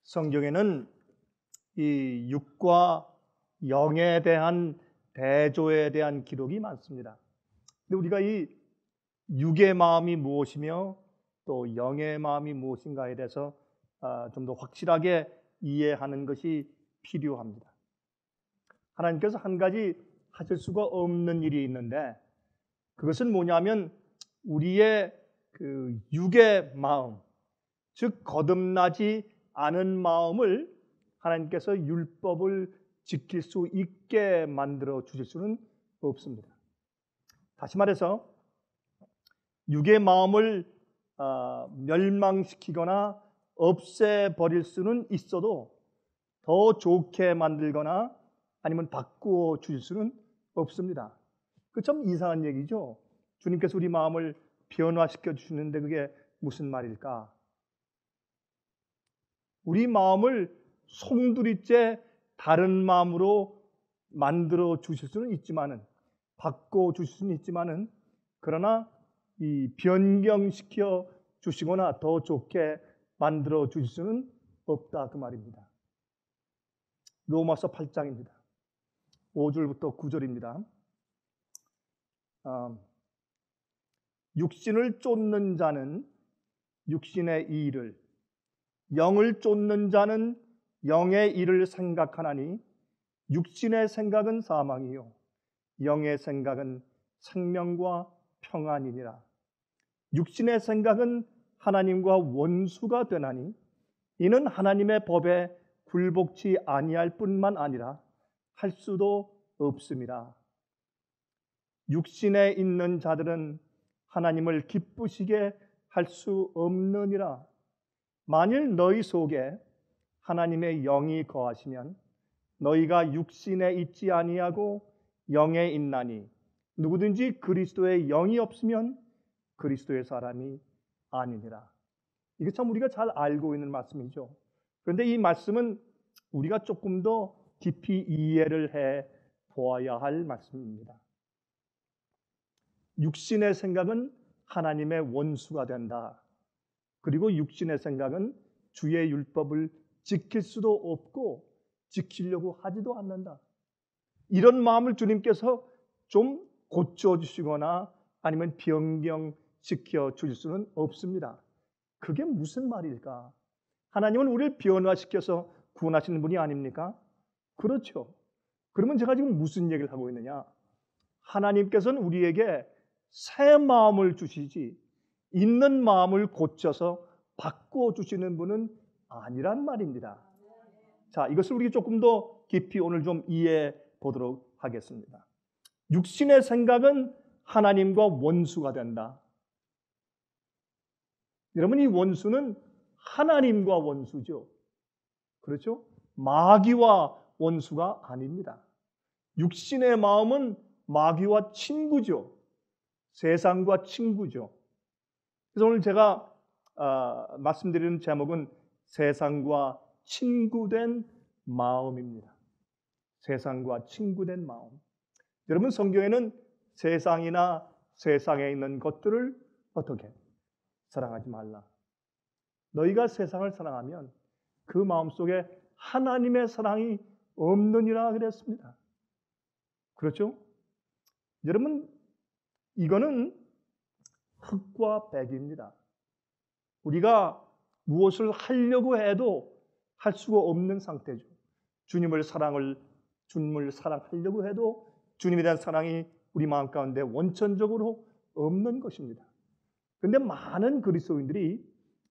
성경에는 이 육과 영에 대한 대조에 대한 기록이 많습니다. 근데 우리가 이 육의 마음이 무엇이며 또 영의 마음이 무엇인가에 대해서 좀 더 확실하게 이해하는 것이 필요합니다. 하나님께서 한 가지 하실 수가 없는 일이 있는데 그것은 뭐냐면 우리의 그 육의 마음, 즉 거듭나지 않은 마음을 하나님께서 율법을 지킬 수 있게 만들어 주실 수는 없습니다. 다시 말해서 육의 마음을 멸망시키거나 없애버릴 수는 있어도 더 좋게 만들거나 아니면 바꾸어 주실 수는 없습니다. 그 참 이상한 얘기죠. 주님께서 우리 마음을 변화시켜 주시는데 그게 무슨 말일까? 우리 마음을 송두리째 다른 마음으로 만들어 주실 수는 있지만은, 바꿔 주실 수는 있지만은, 그러나 이 변경시켜 주시거나 더 좋게 만들어 주실 수는 없다 그 말입니다. 로마서 8장입니다. 5절부터 9절입니다. 육신을 쫓는 자는 육신의 일을, 영을 쫓는 자는 영의 일을 생각하나니 육신의 생각은 사망이요 영의 생각은 생명과 평안이니라. 육신의 생각은 하나님과 원수가 되나니 이는 하나님의 법에 굴복치 아니할 뿐만 아니라 할 수도 없음이라. 육신에 있는 자들은 하나님을 기쁘시게 할 수 없느니라. 만일 너희 속에 하나님의 영이 거하시면 너희가 육신에 있지 아니하고 영에 있나니 누구든지 그리스도의 영이 없으면 그리스도의 사람이 아니니라. 이게 참 우리가 잘 알고 있는 말씀이죠. 그런데 이 말씀은 우리가 조금 더 깊이 이해를 해 보아야 할 말씀입니다. 육신의 생각은 하나님의 원수가 된다. 그리고 육신의 생각은 주의 율법을 지킬 수도 없고 지키려고 하지도 않는다. 이런 마음을 주님께서 좀 고쳐주시거나 아니면 변경시켜 주실 수는 없습니다. 그게 무슨 말일까? 하나님은 우리를 변화시켜서 구원하시는 분이 아닙니까? 그렇죠. 그러면 제가 지금 무슨 얘기를 하고 있느냐? 하나님께서는 우리에게 새 마음을 주시지 있는 마음을 고쳐서 바꿔주시는 분은 아니란 말입니다. 자, 이것을 우리 조금 더 깊이 오늘 좀 이해해 보도록 하겠습니다. 육신의 생각은 하나님과 원수가 된다. 여러분, 이 원수는 하나님과 원수죠. 그렇죠? 마귀와 원수가 아닙니다. 육신의 마음은 마귀와 친구죠. 세상과 친구죠. 그래서 오늘 제가 말씀드리는 제목은 세상과 친구된 마음입니다. 세상과 친구된 마음. 여러분, 성경에는 세상이나 세상에 있는 것들을 어떻게 사랑하지 말라. 너희가 세상을 사랑하면 그 마음속에 하나님의 사랑이 없느니라 그랬습니다. 그렇죠? 여러분, 이거는 흑과 백입니다. 우리가 무엇을 하려고 해도 할 수가 없는 상태죠. 주님을 사랑하려고 해도 주님에 대한 사랑이 우리 마음 가운데 원천적으로 없는 것입니다. 그런데 많은 그리스도인들이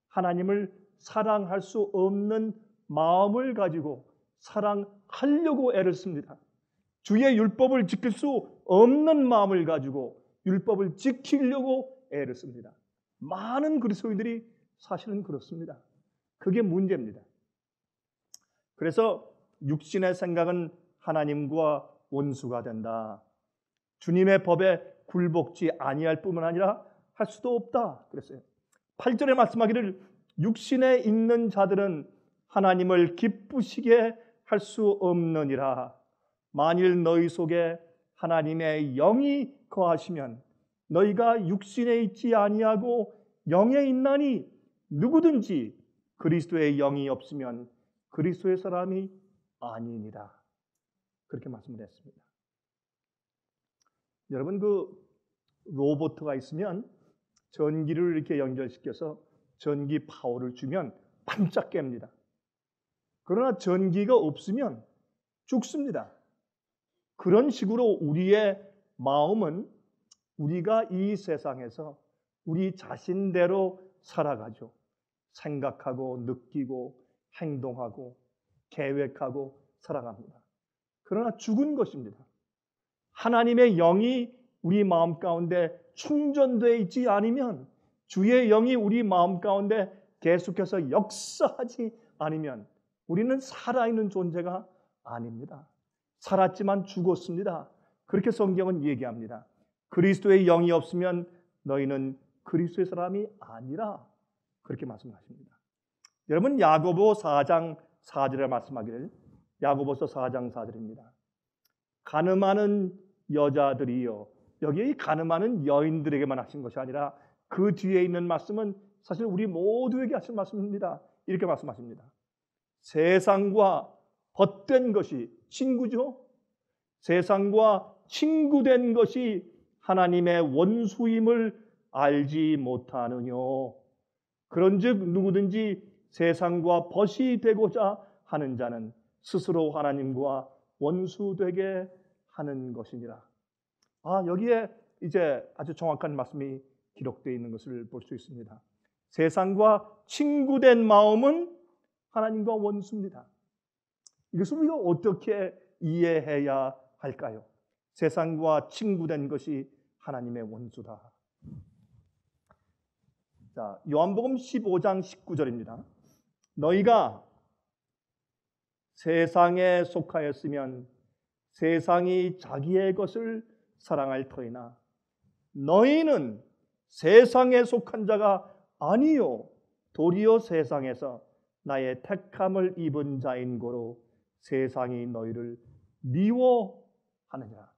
하나님을 사랑할 수 없는 마음을 가지고 사랑하려고 애를 씁니다. 주의 율법을 지킬 수 없는 마음을 가지고 율법을 지키려고 애를 씁니다. 많은 그리스도인들이 사실은 그렇습니다. 그게 문제입니다. 그래서 육신의 생각은 하나님과 원수가 된다. 주님의 법에 굴복지 아니할 뿐만 아니라 할 수도 없다 그랬어요. 8절에 말씀하기를 육신에 있는 자들은 하나님을 기쁘시게 할 수 없느니라. 만일 너희 속에 하나님의 영이 거하시면 너희가 육신에 있지 아니하고 영에 있나니 누구든지 그리스도의 영이 없으면 그리스도의 사람이 아니니라. 그렇게 말씀을 했습니다. 여러분, 그 로봇가 있으면 전기를 이렇게 연결시켜서 전기 파워를 주면 반짝 깹니다. 그러나 전기가 없으면 죽습니다. 그런 식으로 우리의 마음은 우리가 이 세상에서 우리 자신대로 살아가죠. 생각하고 느끼고 행동하고 계획하고 살아갑니다. 그러나 죽은 것입니다. 하나님의 영이 우리 마음 가운데 충전되어 있지 않으면, 주의 영이 우리 마음 가운데 계속해서 역사하지 않으면 우리는 살아있는 존재가 아닙니다. 살았지만 죽었습니다. 그렇게 성경은 얘기합니다. 그리스도의 영이 없으면 너희는 그리스도의 사람이 아니라, 그렇게 말씀하십니다. 여러분, 야고보 4장 4절에 말씀하기를, 야고보서 4장 4절입니다. 가늠하는 여자들이여, 여기 이 가늠하는 여인들에게만 하신 것이 아니라 그 뒤에 있는 말씀은 사실 우리 모두에게 하신 말씀입니다. 이렇게 말씀하십니다. 세상과 벗된 것이, 친구죠. 세상과 친구된 것이 하나님의 원수임을 알지 못하느뇨. 그런즉 누구든지 세상과 벗이 되고자 하는 자는 스스로 하나님과 원수되게 하는 것이니라. 여기에 이제 아주 정확한 말씀이 기록되어 있는 것을 볼 수 있습니다. 세상과 친구된 마음은 하나님과 원수입니다. 이것을 우리가 어떻게 이해해야 할까요? 세상과 친구된 것이 하나님의 원수다. 자, 요한복음 15장 19절입니다. 너희가 세상에 속하였으면 세상이 자기의 것을 사랑할 터이나 너희는 세상에 속한 자가 아니요 도리어 세상에서 나의 택함을 입은 자인 고로 세상이 너희를 미워하느니라.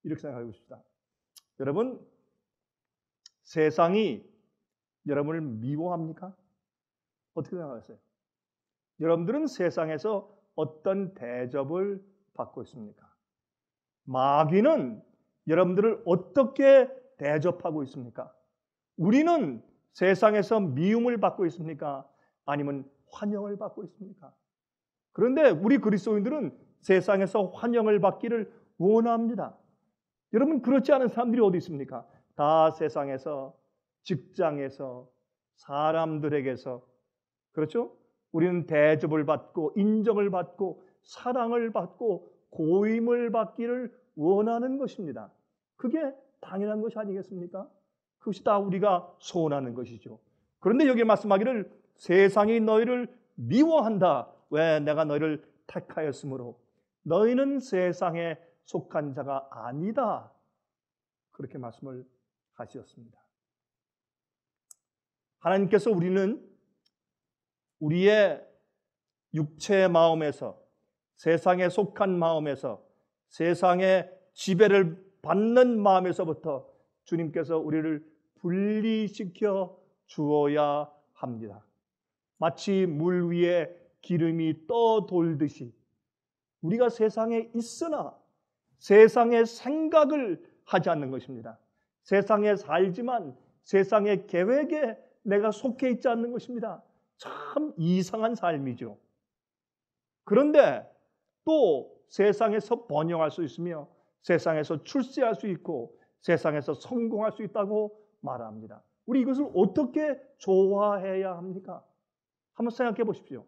이렇게 생각하고 싶다. 여러분, 세상이 여러분을 미워합니까? 어떻게 생각하세요? 여러분들은 세상에서 어떤 대접을 받고 있습니까? 마귀는 여러분들을 어떻게 대접하고 있습니까? 우리는 세상에서 미움을 받고 있습니까? 아니면 환영을 받고 있습니까? 그런데 우리 그리스도인들은 세상에서 환영을 받기를 원합니다. 여러분, 그렇지 않은 사람들이 어디 있습니까? 다 세상에서, 직장에서, 사람들에게서, 그렇죠? 우리는 대접을 받고 인정을 받고 사랑을 받고 고임을 받기를 원하는 것입니다. 그게 당연한 것이 아니겠습니까? 그것이 다 우리가 소원하는 것이죠. 그런데 여기 말씀하기를 세상이 너희를 미워한다. 왜? 내가 너희를 택하였으므로 너희는 세상에 속한 자가 아니다. 그렇게 말씀을 하셨습니다. 하나님께서 우리의 육체의 마음에서, 세상에 속한 마음에서, 세상의 지배를 받는 마음에서부터 주님께서 우리를 분리시켜 주어야 합니다. 마치 물 위에 기름이 떠돌듯이 우리가 세상에 있으나 세상의 생각을 하지 않는 것입니다. 세상에 살지만 세상의 계획에 내가 속해 있지 않는 것입니다. 참 이상한 삶이죠. 그런데 또 세상에서 번영할 수 있으며 세상에서 출세할 수 있고 세상에서 성공할 수 있다고 말합니다. 우리 이것을 어떻게 좋아해야 합니까? 한번 생각해 보십시오.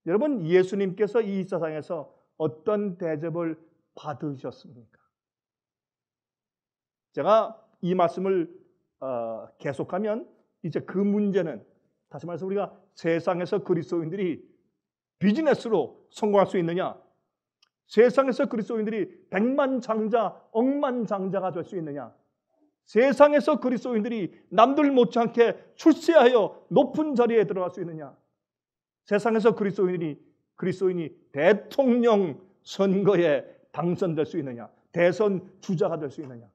여러분, 예수님께서 이 세상에서 어떤 대접을 받으셨습니까? 제가 이 말씀을 계속하면 이제 그 문제는, 다시 말해서 우리가 세상에서 그리스도인들이 비즈니스로 성공할 수 있느냐, 세상에서 그리스도인들이 백만장자, 억만장자가 될 수 있느냐, 세상에서 그리스도인들이 남들 못지않게 출세하여 높은 자리에 들어갈 수 있느냐, 세상에서 그리스도인이 대통령 선거에 당선될 수 있느냐, 대선 주자가 될 수 있느냐,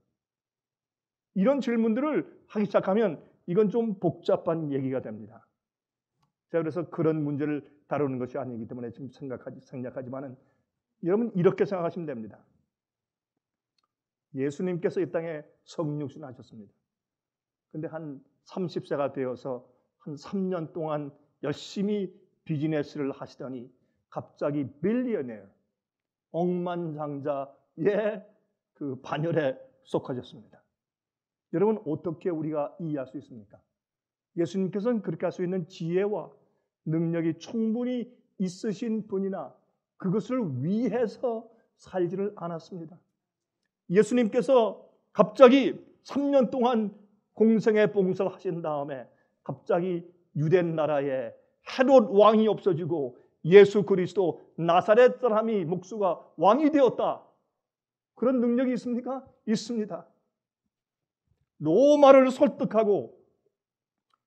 이런 질문들을 하기 시작하면 이건 좀 복잡한 얘기가 됩니다. 제가 그래서 그런 문제를 다루는 것이 아니기 때문에 지금 생략하지만은 여러분 이렇게 생각하시면 됩니다. 예수님께서 이 땅에 성육신하셨습니다. 근데 한 30세가 되어서 한 3년 동안 열심히 비즈니스를 하시더니 갑자기 빌리어네어, 억만장자의 그 반열에 속하셨습니다. 여러분 어떻게 우리가 이해할 수 있습니까? 예수님께서는 그렇게 할 수 있는 지혜와 능력이 충분히 있으신 분이나 그것을 위해서 살지를 않았습니다. 예수님께서 갑자기 3년 동안 공생의 봉사를 하신 다음에 갑자기 유대 나라에 헤롯 왕이 없어지고 예수 그리스도 나사렛 사람이 목수가 왕이 되었다. 그런 능력이 있습니까? 있습니다. 로마를 설득하고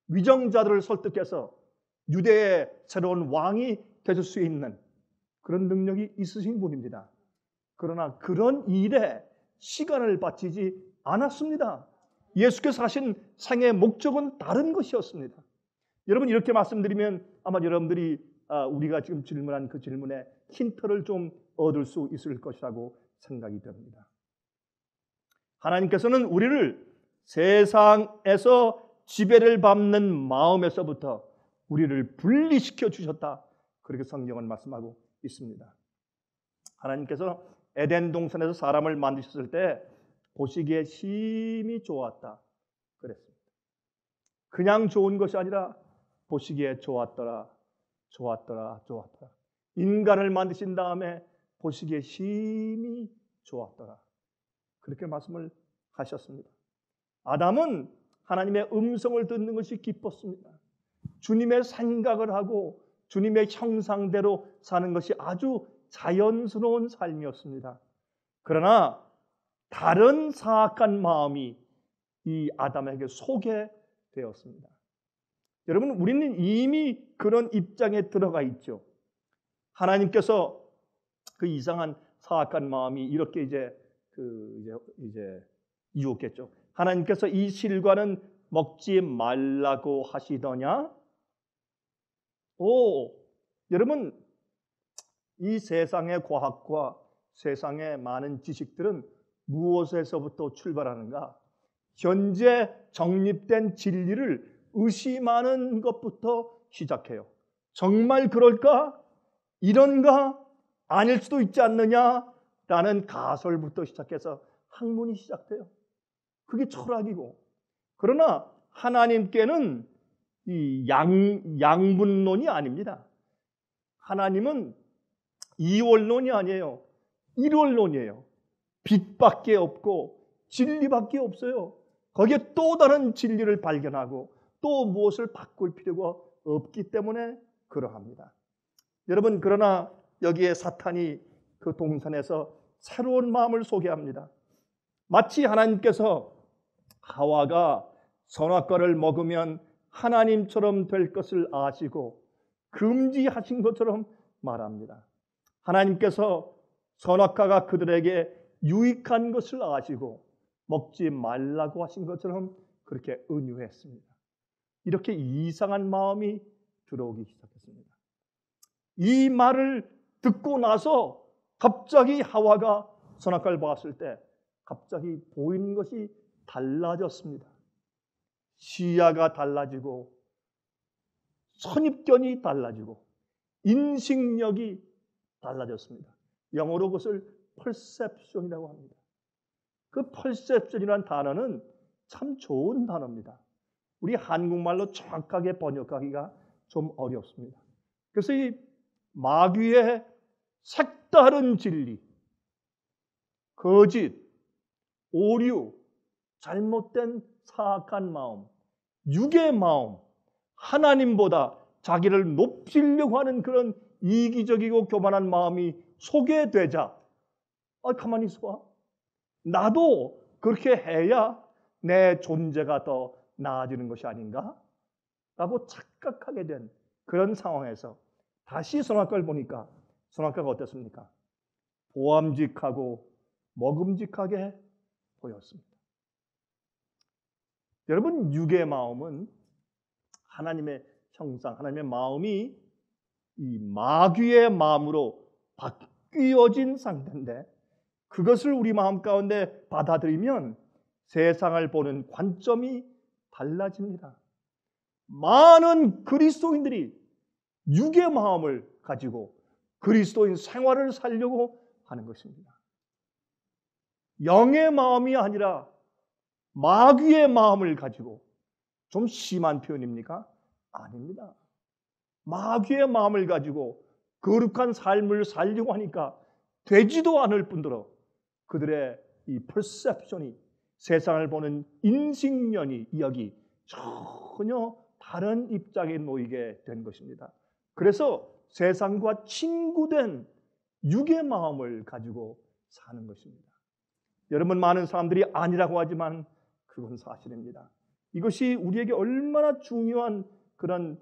위정자들을 설득해서 유대의 새로운 왕이 되실 수 있는 그런 능력이 있으신 분입니다. 그러나 그런 일에 시간을 바치지 않았습니다. 예수께서 하신 생의 목적은 다른 것이었습니다. 여러분 이렇게 말씀드리면 아마 여러분들이 우리가 지금 질문한 그 질문에 힌트를 좀 얻을 수 있을 것이라고 생각이 됩니다. 하나님께서는 우리를 세상에서 지배를 받는 마음에서부터 우리를 분리시켜 주셨다. 그렇게 성경은 말씀하고 있습니다. 하나님께서 에덴 동산에서 사람을 만드셨을 때 보시기에 심히 좋았다. 그랬습니다. 그냥 좋은 것이 아니라 보시기에 좋았더라. 좋았더라. 좋았더라. 인간을 만드신 다음에 보시기에 심히 좋았더라. 그렇게 말씀을 하셨습니다. 아담은 하나님의 음성을 듣는 것이 기뻤습니다. 주님의 생각을 하고 주님의 형상대로 사는 것이 아주 자연스러운 삶이었습니다. 그러나 다른 사악한 마음이 이 아담에게 소개되었습니다. 여러분, 우리는 이미 그런 입장에 들어가 있죠. 하나님께서 그 이상한 사악한 마음이 이렇게 이제 유혹했죠. 하나님께서 이 실과는 먹지 말라고 하시더냐? 여러분, 이 세상의 과학과 세상의 많은 지식들은 무엇에서부터 출발하는가? 현재 정립된 진리를 의심하는 것부터 시작해요. 정말 그럴까? 이런가? 아닐 수도 있지 않느냐? 라는 가설부터 시작해서 학문이 시작돼요. 그게 철학이고. 그러나 하나님께는 이 양분론이 아닙니다. 하나님은 이원론이 아니에요. 일원론이에요. 빛밖에 없고 진리밖에 없어요. 거기에 또 다른 진리를 발견하고 또 무엇을 바꿀 필요가 없기 때문에 그러합니다. 여러분, 그러나 여기에 사탄이 그 동산에서 새로운 마음을 소개합니다. 마치 하나님께서 하와가 선악과를 먹으면 하나님처럼 될 것을 아시고 금지하신 것처럼 말합니다. 하나님께서 선악과가 그들에게 유익한 것을 아시고 먹지 말라고 하신 것처럼 그렇게 은유했습니다. 이렇게 이상한 마음이 들어오기 시작했습니다. 이 말을 듣고 나서 갑자기 하와가 선악과를 봤을 때 갑자기 보이는 것이 달라졌습니다. 시야가 달라지고 선입견이 달라지고 인식력이 달라졌습니다. 영어로 그것을 perception이라고 합니다. 그 perception이라는 단어는 참 좋은 단어입니다. 우리 한국말로 정확하게 번역하기가 좀 어렵습니다. 그래서 이 마귀의 색다른 진리, 거짓, 오류, 잘못된 사악한 마음, 육의 마음, 하나님보다 자기를 높이려고 하는 그런 이기적이고 교만한 마음이 소개되자 가만히 있어봐. 나도 그렇게 해야 내 존재가 더 나아지는 것이 아닌가? 라고 착각하게 된 그런 상황에서 다시 선악과를 보니까 선악과가 어땠습니까? 보암직하고 먹음직하게 보였습니다. 여러분, 육의 마음은 하나님의 형상, 하나님의 마음이 이 마귀의 마음으로 바뀌어진 상태인데 그것을 우리 마음 가운데 받아들이면 세상을 보는 관점이 달라집니다. 많은 그리스도인들이 육의 마음을 가지고 그리스도인 생활을 살려고 하는 것입니다. 영의 마음이 아니라 마귀의 마음을 가지고, 좀 심한 표현입니까? 아닙니다. 마귀의 마음을 가지고 거룩한 삶을 살려고 하니까 되지도 않을 뿐더러 그들의 이 퍼셉션이, 세상을 보는 인식론이, 이야기 전혀 다른 입장에 놓이게 된 것입니다. 그래서 세상과 친구된 육의 마음을 가지고 사는 것입니다. 여러분, 많은 사람들이 아니라고 하지만 그건 사실입니다. 이것이 우리에게 얼마나 중요한 그런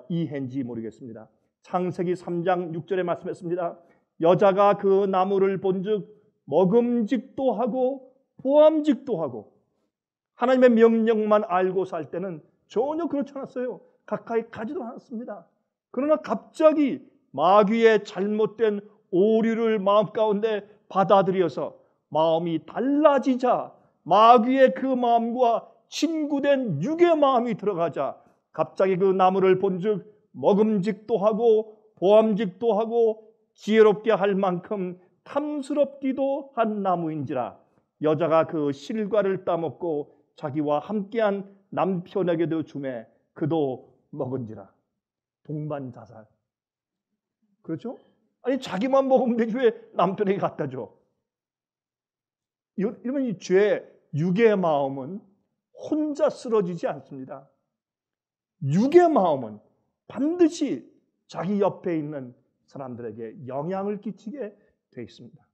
이해인지 모르겠습니다. 창세기 3장 6절에 말씀했습니다. 여자가 그 나무를 본즉 먹음직도 하고 보암직도 하고, 하나님의 명령만 알고 살 때는 전혀 그렇지 않았어요. 가까이 가지도 않았습니다. 그러나 갑자기 마귀의 잘못된 오류를 마음 가운데 받아들여서 마음이 달라지자, 마귀의 그 마음과 친구된 육의 마음이 들어가자 갑자기 그 나무를 본즉 먹음직도 하고 보암직도 하고 지혜롭게 할 만큼 탐스럽기도 한 나무인지라 여자가 그 실과를 따먹고 자기와 함께한 남편에게도 주매 그도 먹은지라. 동반 자살. 그렇죠? 아니, 자기만 먹으면 되지 왜 남편에게 갖다 줘? 이러면 이 죄의 육의 마음은 혼자 쓰러지지 않습니다. 육의 마음은 반드시 자기 옆에 있는 사람들에게 영향을 끼치게 되어 있습니다.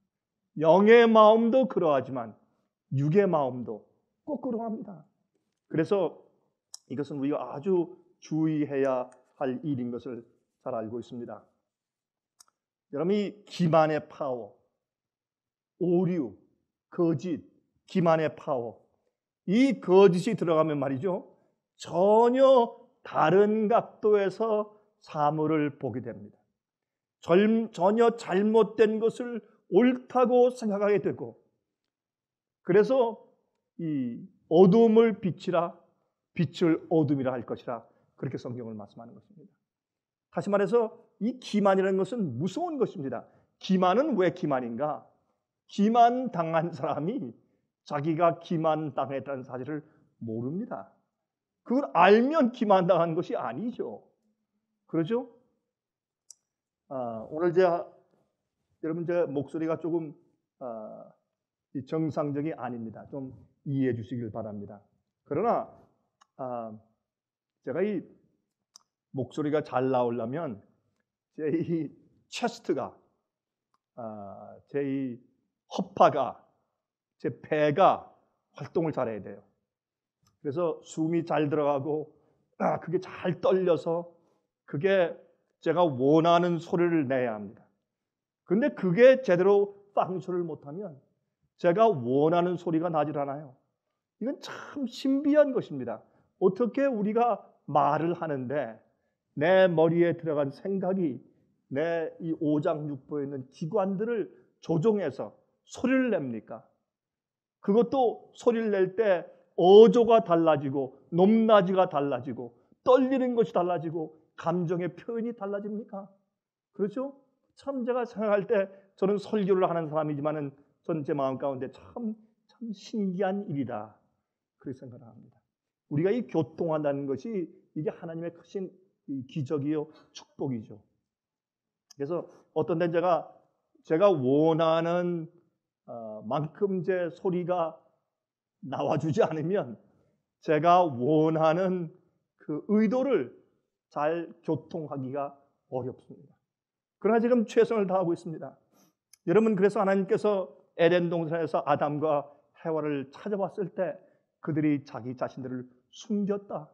영의 마음도 그러하지만 육의 마음도 꼭 그러합니다. 그래서 이것은 우리가 아주 주의해야 할 일인 것을 잘 알고 있습니다. 여러분, 이 기만의 파워, 오류, 거짓, 기만의 파워, 이 거짓이 들어가면 말이죠, 전혀 다른 각도에서 사물을 보게 됩니다. 전혀 잘못된 것을 옳다고 생각하게 되고, 그래서 이 어둠을 빛이라, 빛을 어둠이라 할 것이라, 그렇게 성경을 말씀하는 것입니다. 다시 말해서 이 기만이라는 것은 무서운 것입니다. 기만은 왜 기만인가? 기만 당한 사람이 자기가 기만 당했다는 사실을 모릅니다. 그걸 알면 기만 당한 것이 아니죠. 그렇죠? 오늘 여러분, 제 목소리가 조금 정상적이 아닙니다. 좀 이해해 주시길 바랍니다. 그러나 제가 이 목소리가 잘 나오려면 제 이 체스트가, 제 이 허파가, 제 배가 활동을 잘해야 돼요. 그래서 숨이 잘 들어가고 그게 잘 떨려서 그게 제가 원하는 소리를 내야 합니다. 근데 그게 제대로 펑션을 못하면 제가 원하는 소리가 나질 않아요. 이건 참 신비한 것입니다. 어떻게 우리가 말을 하는데 내 머리에 들어간 생각이 내 이 오장육부에 있는 기관들을 조종해서 소리를 냅니까? 그것도 소리를 낼 때 어조가 달라지고 높낮이가 달라지고 떨리는 것이 달라지고 감정의 표현이 달라집니까? 그렇죠? 참 제가 생각할 때 저는 설교를 하는 사람이지만은 저는 제 마음 가운데 참 신기한 일이다, 그렇게 생각을 합니다. 우리가 이 교통한다는 것이 이게 하나님의 크신 기적이요 축복이죠. 그래서 어떤 때 제가 원하는 만큼 제 소리가 나와주지 않으면 제가 원하는 그 의도를 잘 교통하기가 어렵습니다. 그러나 지금 최선을 다하고 있습니다. 여러분, 그래서 하나님께서 에덴 동산에서 아담과 해와를 찾아왔을 때 그들이 자기 자신들을 숨겼다.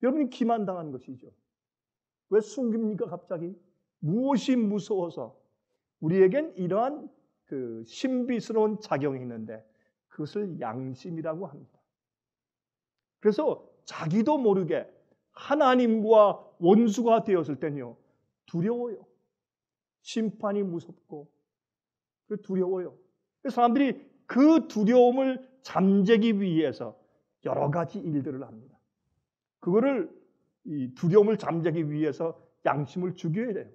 여러분이 기만당한 것이죠. 왜 숨깁니까 갑자기? 무엇이 무서워서? 우리에겐 이러한 그 신비스러운 작용이 있는데 그것을 양심이라고 합니다. 그래서 자기도 모르게 하나님과 원수가 되었을 때는요, 두려워요. 심판이 무섭고 두려워요. 사람들이 그 두려움을 잠재기 위해서 여러 가지 일들을 합니다. 그거를 이 두려움을 잠재기 위해서 양심을 죽여야 돼요.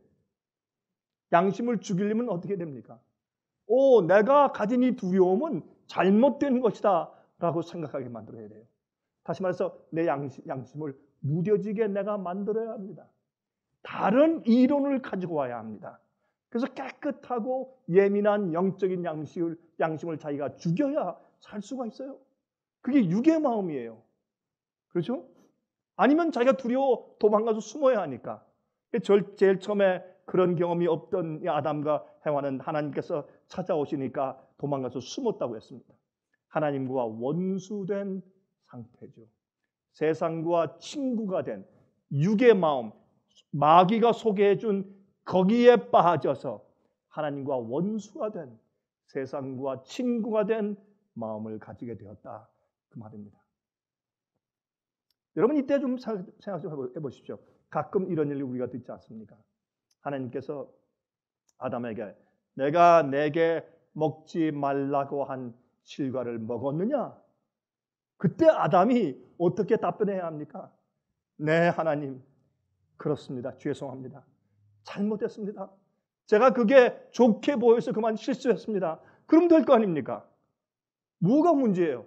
양심을 죽이려면 어떻게 됩니까? 내가 가진 이 두려움은 잘못된 것이다 라고 생각하게 만들어야 돼요. 다시 말해서 내 양심을 무뎌지게 내가 만들어야 합니다. 다른 이론을 가지고 와야 합니다. 그래서 깨끗하고 예민한 영적인 양심을 자기가 죽여야 살 수가 있어요. 그게 육의 마음이에요. 그렇죠? 아니면 자기가 두려워 도망가서 숨어야 하니까. 제일 처음에 그런 경험이 없던 아담과 해와는 하나님께서 찾아오시니까 도망가서 숨었다고 했습니다. 하나님과 원수된 상태죠. 세상과 친구가 된 육의 마음, 마귀가 소개해준 거기에 빠져서 하나님과 원수가 된, 세상과 친구가 된 마음을 가지게 되었다, 그 말입니다. 여러분 이때 좀 생각 좀 해보십시오. 가끔 이런 일을 우리가 듣지 않습니까? 하나님께서 아담에게 내가 내게 먹지 말라고 한 실과를 먹었느냐? 그때 아담이 어떻게 답변해야 합니까? 네, 하나님, 그렇습니다. 죄송합니다. 잘못했습니다. 제가 그게 좋게 보여서 그만 실수했습니다. 그럼 될 거 아닙니까? 뭐가 문제예요?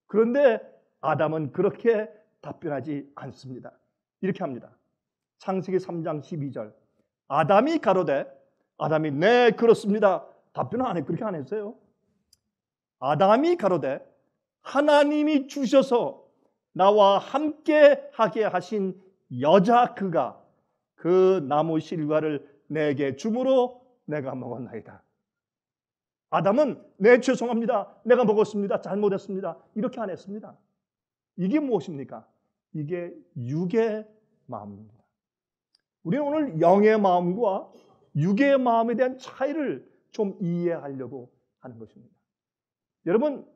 그런데 아담은 그렇게 답변하지 않습니다. 이렇게 합니다. 창세기 3장 12절. 아담이 가로되, 아담이 네, 그렇습니다. 답변을 안 해. 그렇게 안 했어요. 아담이 가로되, 하나님이 주셔서 나와 함께 하게 하신 여자 그가 그 나무 실과를 내게 주므로 내가 먹었나이다. 아담은 네, 죄송합니다. 내가 먹었습니다. 잘못했습니다. 이렇게 안 했습니다. 이게 무엇입니까? 이게 육의 마음입니다. 우리는 오늘 영의 마음과 육의 마음에 대한 차이를 좀 이해하려고 하는 것입니다. 여러분,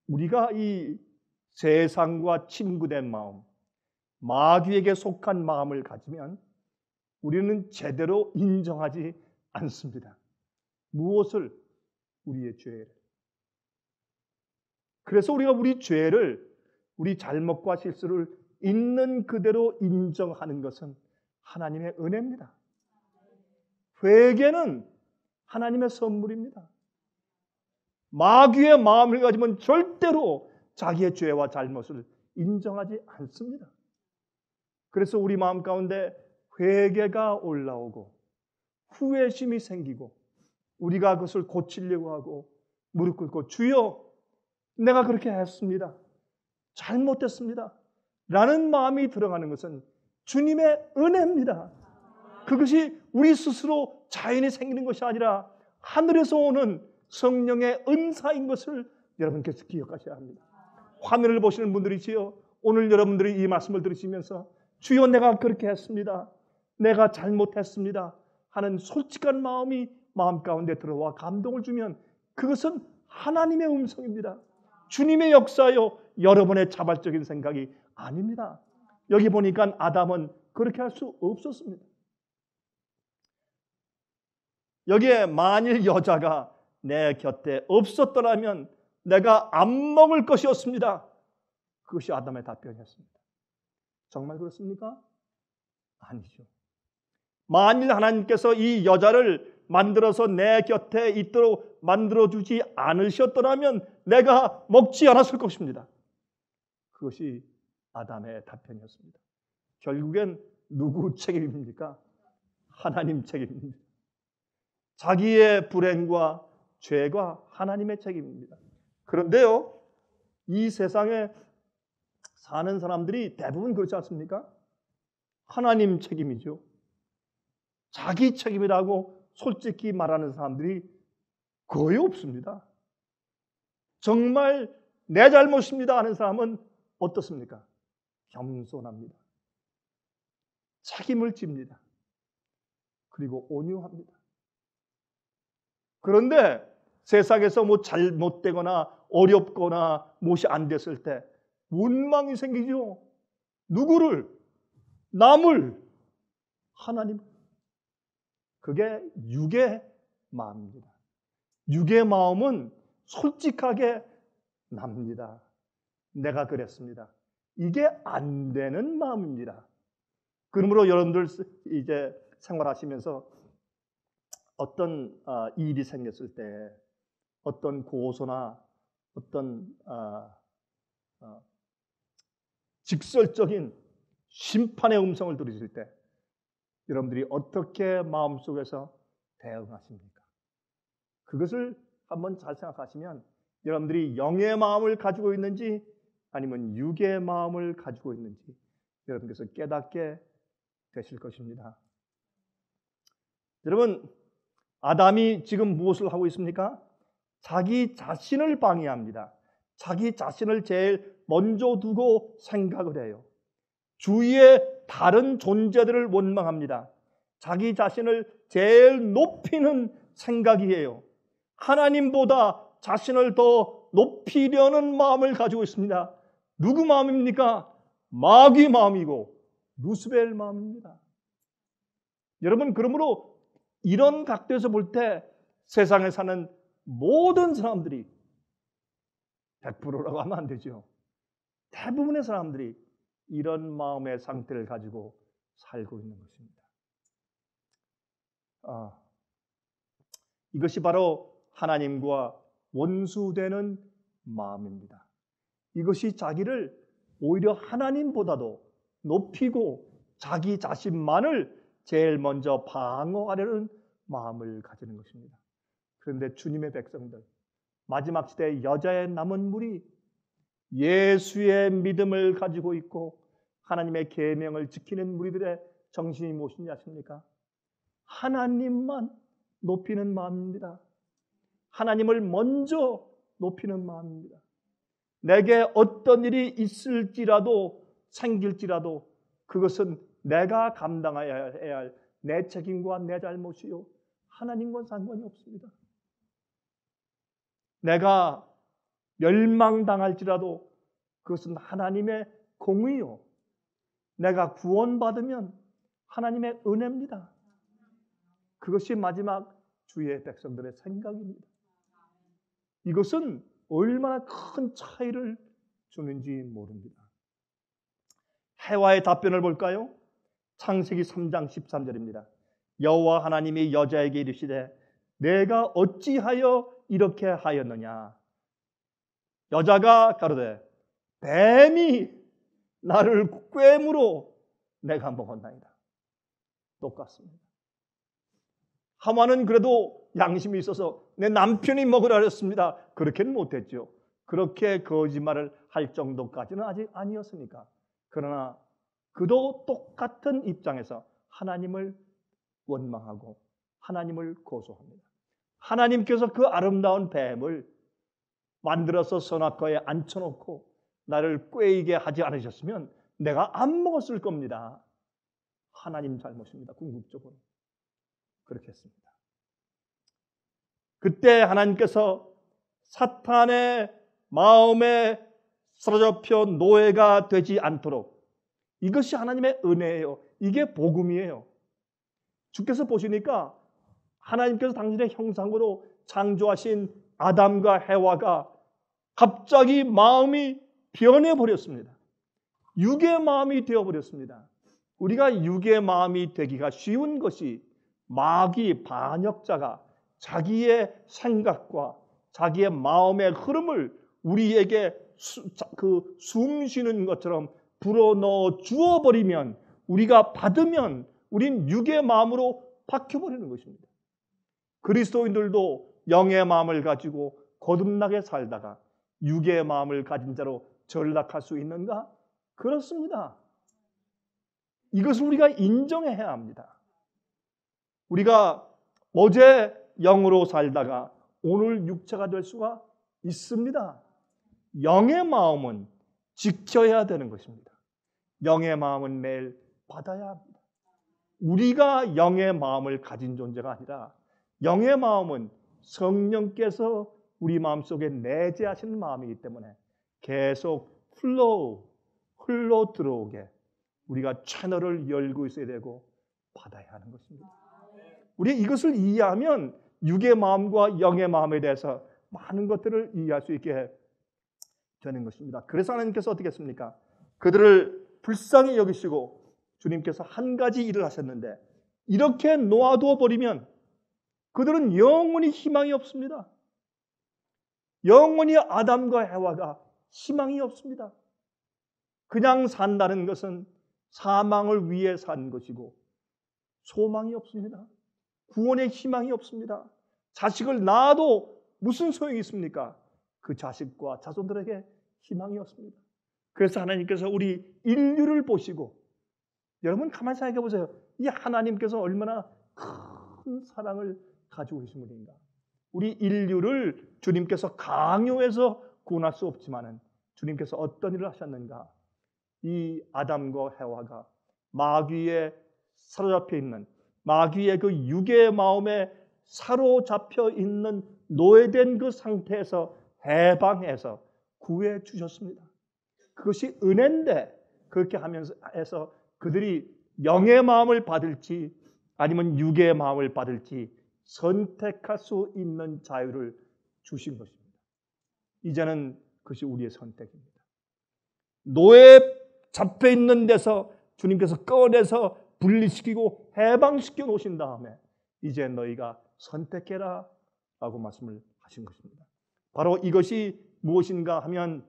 우리가 이 세상과 친구된 마음, 마귀에게 속한 마음을 가지면 우리는 제대로 인정하지 않습니다. 무엇을? 우리의 죄를. 그래서 우리가 우리 죄를, 우리 잘못과 실수를 있는 그대로 인정하는 것은 하나님의 은혜입니다. 회개는 하나님의 선물입니다. 마귀의 마음을 가지면 절대로 자기의 죄와 잘못을 인정하지 않습니다. 그래서 우리 마음 가운데 회개가 올라오고 후회심이 생기고 우리가 그것을 고치려고 하고 무릎 꿇고 주여, 내가 그렇게 했습니다. 잘못했습니다. 라는 마음이 들어가는 것은 주님의 은혜입니다. 그것이 우리 스스로 자연히 생기는 것이 아니라 하늘에서 오는 성령의 은사인 것을 여러분께서 기억하셔야 합니다. 화면을 보시는 분들이지요, 오늘 여러분들이 이 말씀을 들으시면서 주여, 내가 그렇게 했습니다. 내가 잘못했습니다 하는 솔직한 마음이 마음 가운데 들어와 감동을 주면 그것은 하나님의 음성입니다. 주님의 역사요, 여러분의 자발적인 생각이 아닙니다. 여기 보니까 아담은 그렇게 할 수 없었습니다. 여기에 만일 여자가 내 곁에 없었더라면 내가 안 먹을 것이었습니다. 그것이 아담의 답변이었습니다. 정말 그렇습니까? 아니죠. 만일 하나님께서 이 여자를 만들어서 내 곁에 있도록 만들어주지 않으셨더라면 내가 먹지 않았을 것입니다. 그것이 아담의 답변이었습니다. 결국엔 누구 책임입니까? 하나님 책임입니다. 자기의 불행과 죄가 하나님의 책임입니다. 그런데요, 이 세상에 사는 사람들이 대부분 그렇지 않습니까? 하나님 책임이죠. 자기 책임이라고 솔직히 말하는 사람들이 거의 없습니다. 정말 내 잘못입니다 하는 사람은 어떻습니까? 겸손합니다. 책임을 집니다. 그리고 온유합니다. 그런데 세상에서 뭐 잘못되거나 어렵거나 무엇이 안 됐을 때 원망이 생기죠. 누구를? 남을 하나님, 그게 육의 마음입니다. 육의 마음은 솔직하게 납니다. 내가 그랬습니다. 이게 안 되는 마음입니다. 그러므로 여러분들 이제 생활하시면서 어떤 일이 생겼을 때, 어떤 고소나 어떤 직설적인 심판의 음성을 들으실 때 여러분들이 어떻게 마음속에서 대응하십니까? 그것을 한번 잘 생각하시면 여러분들이 영의 마음을 가지고 있는지 아니면 육의 마음을 가지고 있는지 여러분께서 깨닫게 되실 것입니다. 여러분, 아담이 지금 무엇을 하고 있습니까? 자기 자신을 방해합니다. 자기 자신을 제일 먼저 두고 생각을 해요. 주위의 다른 존재들을 원망합니다. 자기 자신을 제일 높이는 생각이에요. 하나님보다 자신을 더 높이려는 마음을 가지고 있습니다. 누구 마음입니까? 마귀 마음이고 루스벨 마음입니다. 여러분, 그러므로 이런 각도에서 볼 때 세상에 사는 모든 사람들이 100%라고 하면 안 되죠. 대부분의 사람들이 이런 마음의 상태를 가지고 살고 있는 것입니다. 이것이 바로 하나님과 원수되는 마음입니다. 이것이 자기를 오히려 하나님보다도 높이고 자기 자신만을 제일 먼저 방어하려는 마음을 가지는 것입니다. 그런데 주님의 백성들, 마지막 시대 여자의 남은 무리, 예수의 믿음을 가지고 있고 하나님의 계명을 지키는 무리들의 정신이 무엇인지 아십니까? 하나님만 높이는 마음입니다. 하나님을 먼저 높이는 마음입니다. 내게 어떤 일이 있을지라도 생길지라도 그것은 내가 감당해야 할 내 책임과 내 잘못이요, 하나님과 상관이 없습니다. 내가 멸망당할지라도 그것은 하나님의 공의요, 내가 구원받으면 하나님의 은혜입니다. 그것이 마지막 주의 백성들의 생각입니다. 이것은 얼마나 큰 차이를 주는지 모릅니다. 해와의 답변을 볼까요? 창세기 3장 13절입니다. 여호와 하나님이 여자에게 이르시되 내가 어찌하여 이렇게 하였느냐? 여자가 가로되 뱀이 나를 꾀므로 내가 먹었나이다. 똑같습니다. 하와는 그래도 양심이 있어서 내 남편이 먹으라 그랬습니다. 그렇게는 못했죠. 그렇게 거짓말을 할 정도까지는 아직 아니었으니까. 그러나 그도 똑같은 입장에서 하나님을 원망하고 하나님을 고소합니다. 하나님께서 그 아름다운 뱀을 만들어서 선악과에 앉혀놓고 나를 꾀이게 하지 않으셨으면 내가 안 먹었을 겁니다. 하나님 잘못입니다. 궁극적으로 그렇게 했습니다. 그때 하나님께서 사탄의 마음에 사로잡혀 노예가 되지 않도록, 이것이 하나님의 은혜예요. 이게 복음이에요. 주께서 보시니까 하나님께서 당신의 형상으로 창조하신 아담과 해와가 갑자기 마음이 변해버렸습니다. 육의 마음이 되어버렸습니다. 우리가 육의 마음이 되기가 쉬운 것이 마귀 반역자가 자기의 생각과 자기의 마음의 흐름을 우리에게 숨 쉬는 것처럼 불어넣어 주어버리면, 우리가 받으면 우린 육의 마음으로 바뀌어버리는 것입니다. 그리스도인들도 영의 마음을 가지고 거듭나게 살다가 육의 마음을 가진 자로 전락할 수 있는가? 그렇습니다. 이것을 우리가 인정해야 합니다. 우리가 어제 영으로 살다가 오늘 육체가 될 수가 있습니다. 영의 마음은 지켜야 되는 것입니다. 영의 마음은 매일 받아야 합니다. 우리가 영의 마음을 가진 존재가 아니라 영의 마음은 성령께서 우리 마음속에 내재하시는 마음이기 때문에 계속 흘러 들어오게 우리가 채널을 열고 있어야 되고 받아야 하는 것입니다. 우리 이것을 이해하면 육의 마음과 영의 마음에 대해서 많은 것들을 이해할 수 있게 되는 것입니다. 그래서 하나님께서 어떻게 했습니까? 그들을 불쌍히 여기시고 주님께서 한 가지 일을 하셨는데, 이렇게 놓아두어 버리면 그들은 영원히 희망이 없습니다. 영원히 아담과 해와가 희망이 없습니다. 그냥 산다는 것은 사망을 위해 산 것이고 소망이 없습니다. 구원의 희망이 없습니다. 자식을 낳아도 무슨 소용이 있습니까? 그 자식과 자손들에게 희망이 없습니다. 그래서 하나님께서 우리 인류를 보시고, 여러분 가만히 생각해 보세요. 이 하나님께서 얼마나 큰 사랑을 가지고 계신 분인가. 우리 인류를 주님께서 강요해서 구원할 수 없지만은 주님께서 어떤 일을 하셨는가? 이 아담과 해와가 마귀에 사로잡혀 있는, 마귀의 그 육의 마음에 사로잡혀 있는 노예된 그 상태에서 해방해서 구해 주셨습니다. 그것이 은혜인데, 그렇게 하면서 해서 그들이 영의 마음을 받을지 아니면 육의 마음을 받을지 선택할 수 있는 자유를 주신 것입니다. 이제는 그것이 우리의 선택입니다. 노예 잡혀 있는 데서 주님께서 꺼내서 분리시키고 해방시켜 놓으신 다음에 이제 너희가 선택해라 라고 말씀을 하신 것입니다. 바로 이것이 무엇인가 하면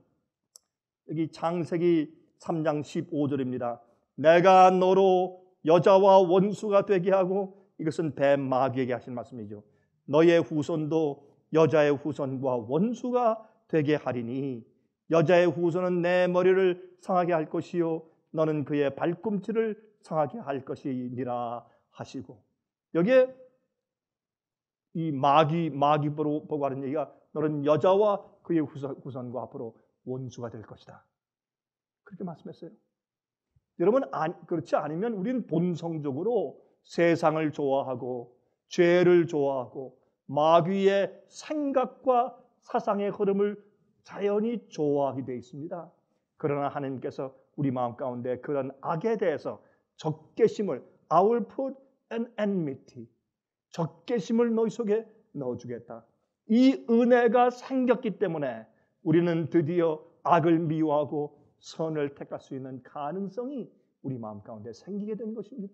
여기 창세기 3장 15절입니다. 내가 너로 여자와 원수가 되게 하고, 이것은 뱀 마귀에게 하신 말씀이죠. 너의 후손도 여자의 후손과 원수가 되게 하리니 여자의 후손은 내 머리를 상하게 할 것이요 너는 그의 발꿈치를 상하게 할 것이니라 하시고, 여기에 이 마귀 보고 하는 얘기가 너는 여자와 그의 후손과 앞으로 원수가 될 것이다. 그렇게 말씀했어요. 여러분, 그렇지 않으면 우리는 본성적으로 세상을 좋아하고 죄를 좋아하고 마귀의 생각과 사상의 흐름을 자연히 좋아하게 되어 있습니다. 그러나 하나님께서 우리 마음 가운데 그런 악에 대해서 적개심을, I will put an enmity, 적개심을 너희 속에 넣어주겠다. 이 은혜가 생겼기 때문에 우리는 드디어 악을 미워하고 선을 택할 수 있는 가능성이 우리 마음 가운데 생기게 된 것입니다.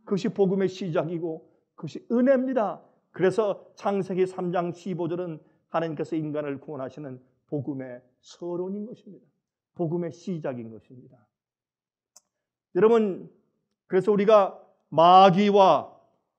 그것이 복음의 시작이고 그것이 은혜입니다. 그래서 창세기 3장 15절은 하나님께서 인간을 구원하시는 복음의 서론인 것입니다. 복음의 시작인 것입니다. 여러분, 그래서 우리가 마귀와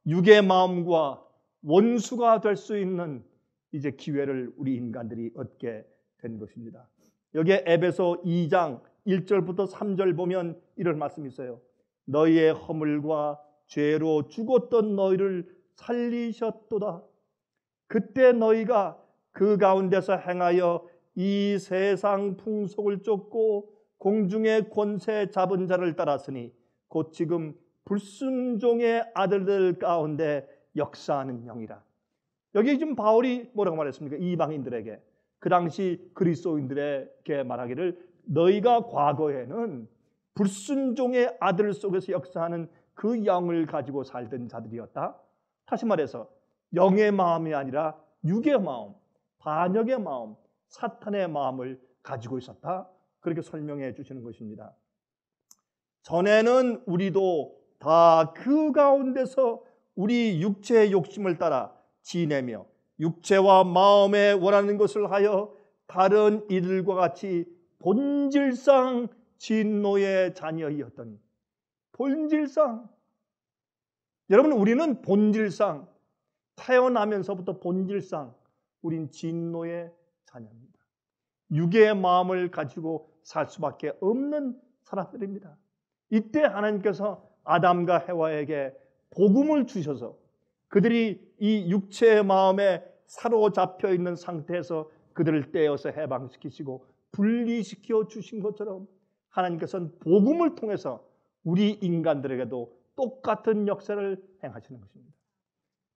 육의 마음과 원수가 될 수 있는 이제 기회를 우리 인간들이 얻게 된 것입니다. 여기에 에베소 2장 1절부터 3절 보면 이런 말씀이 있어요. 너희의 허물과 죄로 죽었던 너희를 살리셨도다. 그때 너희가 그 가운데서 행하여 이 세상 풍속을 쫓고 공중의 권세 잡은 자를 따랐으니 곧 지금 불순종의 아들들 가운데 역사하는 영이라. 여기 지금 바울이 뭐라고 말했습니까? 이방인들에게, 그 당시 그리스도인들에게 말하기를 너희가 과거에는 불순종의 아들 속에서 역사하는 그 영을 가지고 살던 자들이었다. 다시 말해서 영의 마음이 아니라 육의 마음, 반역의 마음, 사탄의 마음을 가지고 있었다. 그렇게 설명해 주시는 것입니다. 전에는 우리도 다 그 가운데서 우리 육체의 욕심을 따라 지내며 육체와 마음에 원하는 것을 하여 다른 이들과 같이 본질상 진노의 자녀이었더니, 본질상, 여러분 우리는 본질상 태어나면서부터 본질상 우린 진노의 자녀입니다. 육의 마음을 가지고 살 수밖에 없는 사람들입니다. 이때 하나님께서 아담과 해와에게 복음을 주셔서 그들이 이 육체의 마음에 사로잡혀 있는 상태에서 그들을 떼어서 해방시키시고 분리시켜 주신 것처럼 하나님께서는 복음을 통해서 우리 인간들에게도 똑같은 역사를 행하시는 것입니다.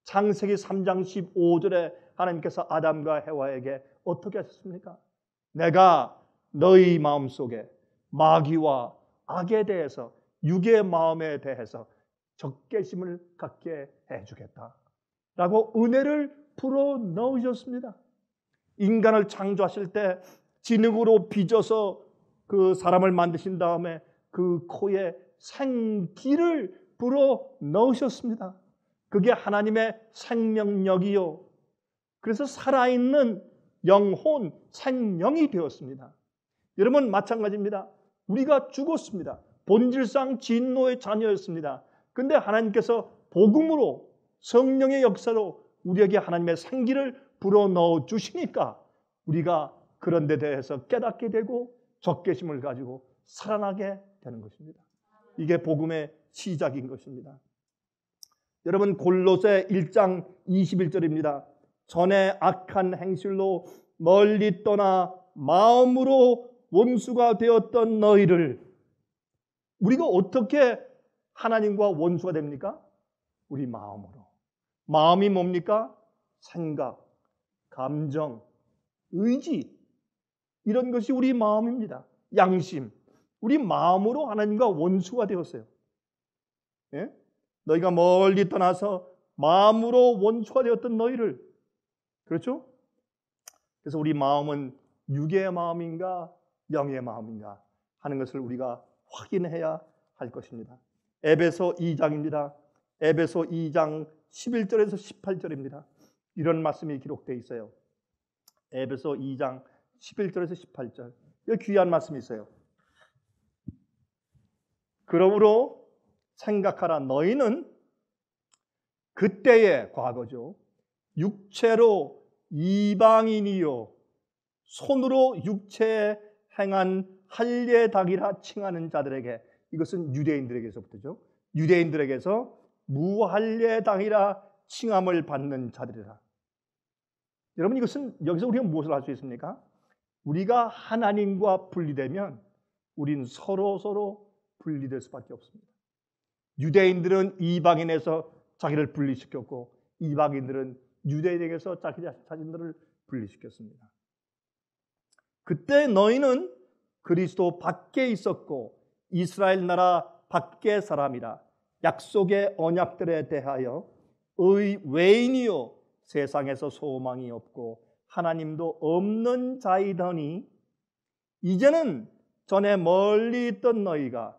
창세기 3장 15절에 하나님께서 아담과 해와에게 어떻게 하셨습니까? 내가 너희 마음속에 마귀와 악에 대해서 육의 마음에 대해서 적개심을 갖게 해주겠다라고 은혜를 불어넣으셨습니다. 인간을 창조하실 때 진흙으로 빚어서 그 사람을 만드신 다음에 그 코에 생기를 불어넣으셨습니다. 그게 하나님의 생명력이요, 그래서 살아있는 영혼, 생명이 되었습니다. 여러분, 마찬가지입니다. 우리가 죽었습니다. 본질상 진노의 자녀였습니다. 그런데 하나님께서 복음으로, 성령의 역사로 우리에게 하나님의 생기를 불어넣어 주시니까 우리가 그런 데 대해서 깨닫게 되고 적개심을 가지고 살아나게 되는 것입니다. 이게 복음의 시작인 것입니다. 여러분, 골로새 1장 21절입니다. 전에 악한 행실로 멀리 떠나 마음으로 원수가 되었던 너희를, 우리가 어떻게 하나님과 원수가 됩니까? 우리 마음으로. 마음이 뭡니까? 생각, 감정, 의지, 이런 것이 우리 마음입니다. 양심. 우리 마음으로 하나님과 원수가 되었어요. 예? 너희가 멀리 떠나서 마음으로 원수가 되었던 너희를, 그렇죠? 그래서 우리 마음은 육의 마음인가 영의 마음인가 하는 것을 우리가 확인해야 할 것입니다. 에베소 2장입니다. 에베소 2장 11절에서 18절입니다. 이런 말씀이 기록되어 있어요. 에베소 2장 11절에서 18절. 여기 귀한 말씀이 있어요. 그러므로 생각하라. 너희는 그때의, 과거죠, 육체로 이방인이요 손으로 육체에 행한 할례당이라 칭하는 자들에게, 이것은 유대인들에게서부터죠, 유대인들에게서 무할례당이라 칭함을 받는 자들이라. 여러분, 이것은 여기서 우리가 무엇을 할 수 있습니까? 우리가 하나님과 분리되면 우린 서로 분리될 수밖에 없습니다. 유대인들은 이방인에서 자기를 분리시켰고 이방인들은 유대인에게서 자신들을 분리시켰습니다. 그때 너희는 그리스도 밖에 있었고 이스라엘 나라 밖의 사람이라 약속의 언약들에 대하여 외인이요 세상에서 소망이 없고 하나님도 없는 자이더니 이제는 전에 멀리 있던 너희가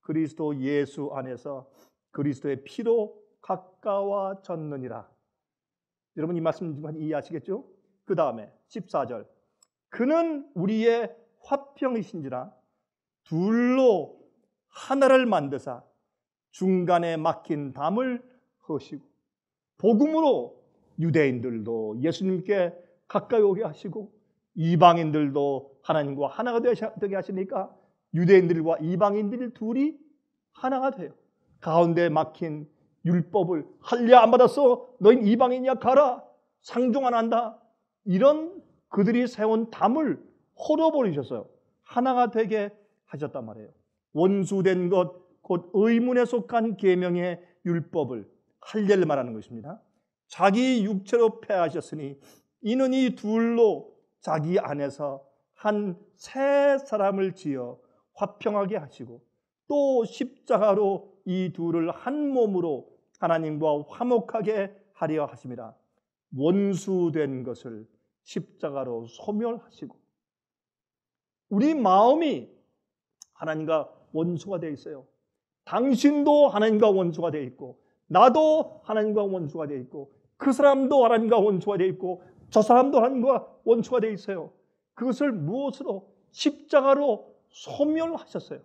그리스도 예수 안에서 그리스도의 피로 가까워졌느니라. 여러분, 이 말씀 이해하시겠죠? 그 다음에 14절. 그는 우리의 화평이신지라 둘로 하나를 만드사 중간에 막힌 담을 허시고, 복음으로 유대인들도 예수님께 가까이 오게 하시고 이방인들도 하나님과 하나가 되게 하시니까 유대인들과 이방인들이 둘이 하나가 돼요. 가운데 막힌 율법을, 할례 안 받았어, 너희 이방인이야, 가라, 상종 안 한다, 이런 그들이 세운 담을 헐어버리셨어요. 하나가 되게 하셨단 말이에요. 원수된 것, 곧 의문에 속한 계명의 율법을, 할례를 말하는 것입니다. 자기 육체로 패하셨으니 이는 이 둘로 자기 안에서 한 새 사람을 지어 화평하게 하시고 또 십자가로 이 둘을 한 몸으로 하나님과 화목하게 하려 하심이라. 원수된 것을 십자가로 소멸하시고, 우리 마음이 하나님과 원수가 되어 있어요. 당신도 하나님과 원수가 되어 있고 나도 하나님과 원수가 되어 있고 그 사람도 하나님과 원수가 되어 있고 저 사람도 하나님과 원수가 되어 있어요. 그것을 무엇으로? 십자가로 소멸하셨어요.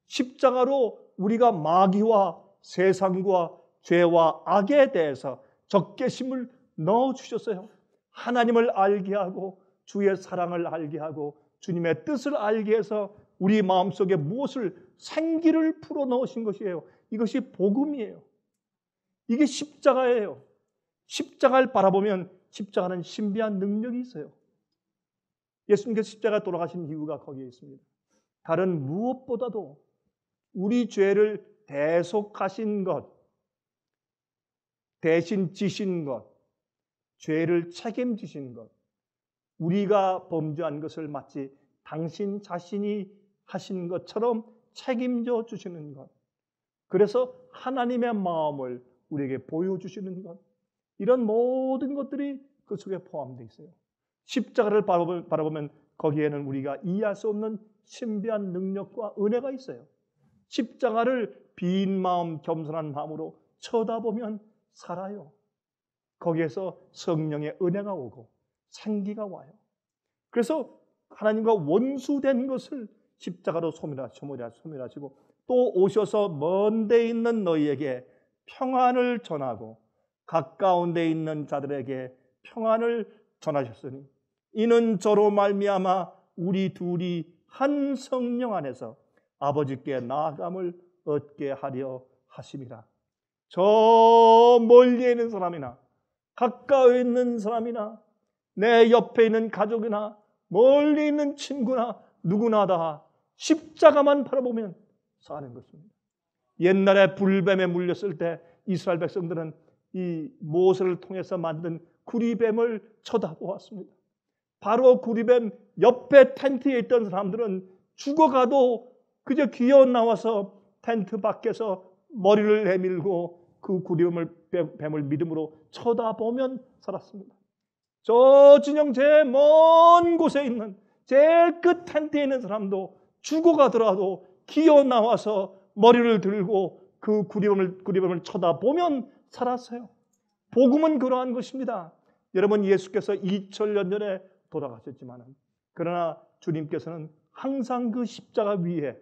십자가로 우리가 마귀와 세상과 죄와 악에 대해서 적개심을 넣어주셨어요. 하나님을 알게 하고 주의 사랑을 알게 하고 주님의 뜻을 알게 해서 우리 마음속에 무엇을, 생기를 풀어넣으신 것이에요. 이것이 복음이에요. 이게 십자가예요. 십자가를 바라보면 십자가는 신비한 능력이 있어요. 예수님께서 십자가에 돌아가신 이유가 거기에 있습니다. 다른 무엇보다도 우리 죄를 대속하신 것, 대신 지신 것, 죄를 책임지신 것, 우리가 범죄한 것을 마치 당신 자신이 하신 것처럼 책임져 주시는 것, 그래서 하나님의 마음을 우리에게 보여주시는 것, 이런 모든 것들이 그 속에 포함되어 있어요. 십자가를 바라보면 거기에는 우리가 이해할 수 없는 신비한 능력과 은혜가 있어요. 십자가를 빈 마음, 겸손한 마음으로 쳐다보면 살아요. 거기에서 성령의 은혜가 오고 생기가 와요. 그래서 하나님과 원수된 것을 십자가로 소멸하시고 또 오셔서 먼 데 있는 너희에게 평안을 전하고 가까운 데 있는 자들에게 평안을 전하셨으니 이는 저로 말미암아 우리 둘이 한 성령 안에서 아버지께 나아감을 얻게 하려 하심이라. 저 멀리 있는 사람이나 가까이 있는 사람이나 내 옆에 있는 가족이나 멀리 있는 친구나 누구나 다 십자가만 바라보면 사는 것입니다. 옛날에 불뱀에 물렸을 때 이스라엘 백성들은 이 모세를 통해서 만든 구리뱀을 쳐다보았습니다. 바로 구리뱀 옆에 텐트에 있던 사람들은 죽어가도 그저 기어 나와서 텐트 밖에서 머리를 내밀고 그 구리뱀을 믿음으로 쳐다보면 살았습니다. 저 진영 제일 먼 곳에 있는 제일 끝 텐트에 있는 사람도 죽어가더라도 기어 나와서 머리를 들고 그 구리뱀을 쳐다보면 살았어요. 복음은 그러한 것입니다. 여러분, 예수께서 2000년 전에 돌아가셨지만 그러나 주님께서는 항상 그 십자가 위에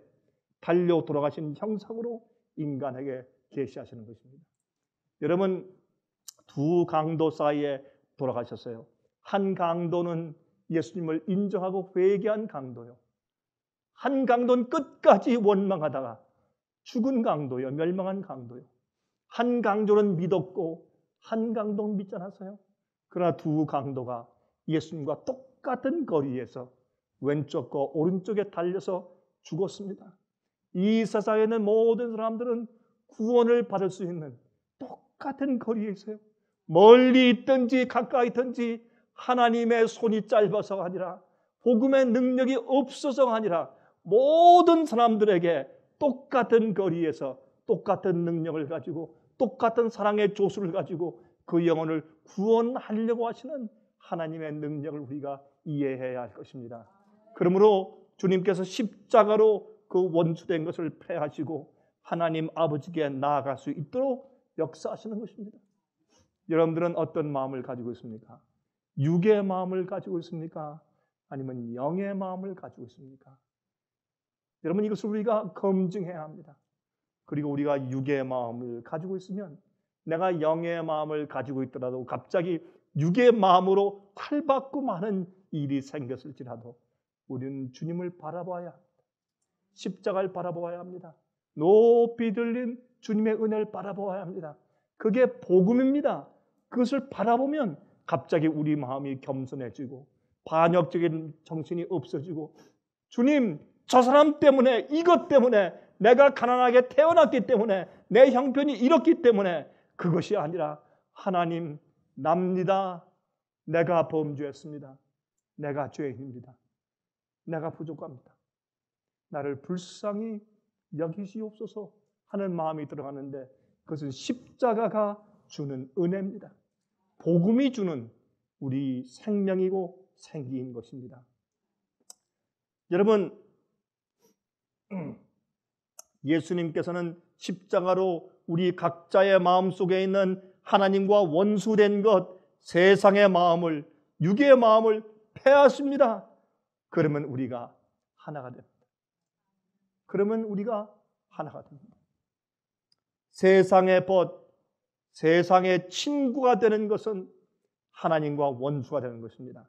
달려 돌아가신 형상으로 인간에게 계시하시는 것입니다. 여러분, 두 강도 사이에 돌아가셨어요. 한 강도는 예수님을 인정하고 회개한 강도요. 한 강도는 끝까지 원망하다가 죽은 강도요. 멸망한 강도요. 한 강도는 믿었고 한 강도는 믿지 않았어요. 그러나 두 강도가 예수님과 똑같은 거리에서 왼쪽과 오른쪽에 달려서 죽었습니다. 이 세상에 있는 모든 사람들은 구원을 받을 수 있는 똑같은 거리에 있어요. 멀리 있든지 가까이 있든지 하나님의 손이 짧아서가 아니라 복음의 능력이 없어서가 아니라 모든 사람들에게 똑같은 거리에서 똑같은 능력을 가지고 똑같은 사랑의 조수를 가지고 그 영혼을 구원하려고 하시는 하나님의 능력을 우리가 이해해야 할 것입니다. 그러므로 주님께서 십자가로 그 원수된 것을 패하시고 하나님 아버지께 나아갈 수 있도록 역사하시는 것입니다. 여러분들은 어떤 마음을 가지고 있습니까? 육의 마음을 가지고 있습니까? 아니면 영의 마음을 가지고 있습니까? 여러분, 이것을 우리가 검증해야 합니다. 그리고 우리가 육의 마음을 가지고 있으면 내가 영의 마음을 가지고 있더라도 갑자기 육의 마음으로 탈바꿈 하는 일이 생겼을지라도 우리는 주님을 바라봐야 합니다. 십자가를 바라보아야 합니다. 높이 들린 주님의 은혜를 바라보아야 합니다. 그게 복음입니다. 그것을 바라보면 갑자기 우리 마음이 겸손해지고 반역적인 정신이 없어지고 주님, 저 사람 때문에 이것 때문에 내가 가난하게 태어났기 때문에 내 형편이 이렇기 때문에 그것이 아니라 하나님, 납니다. 내가 범죄했습니다. 내가 죄인입니다. 내가 부족합니다. 나를 불쌍히 여기시옵소서 하는 마음이 들어가는데 그것은 십자가가 주는 은혜입니다. 복음이 주는 우리 생명이고 생기인 것입니다. 여러분, 예수님께서는 십자가로 우리 각자의 마음속에 있는 하나님과 원수된 것, 세상의 마음을, 육의 마음을 패하십니다. 그러면 우리가 하나가 됩니다. 그러면 우리가 하나가 됩니다. 세상의 벗, 세상의 친구가 되는 것은 하나님과 원수가 되는 것입니다.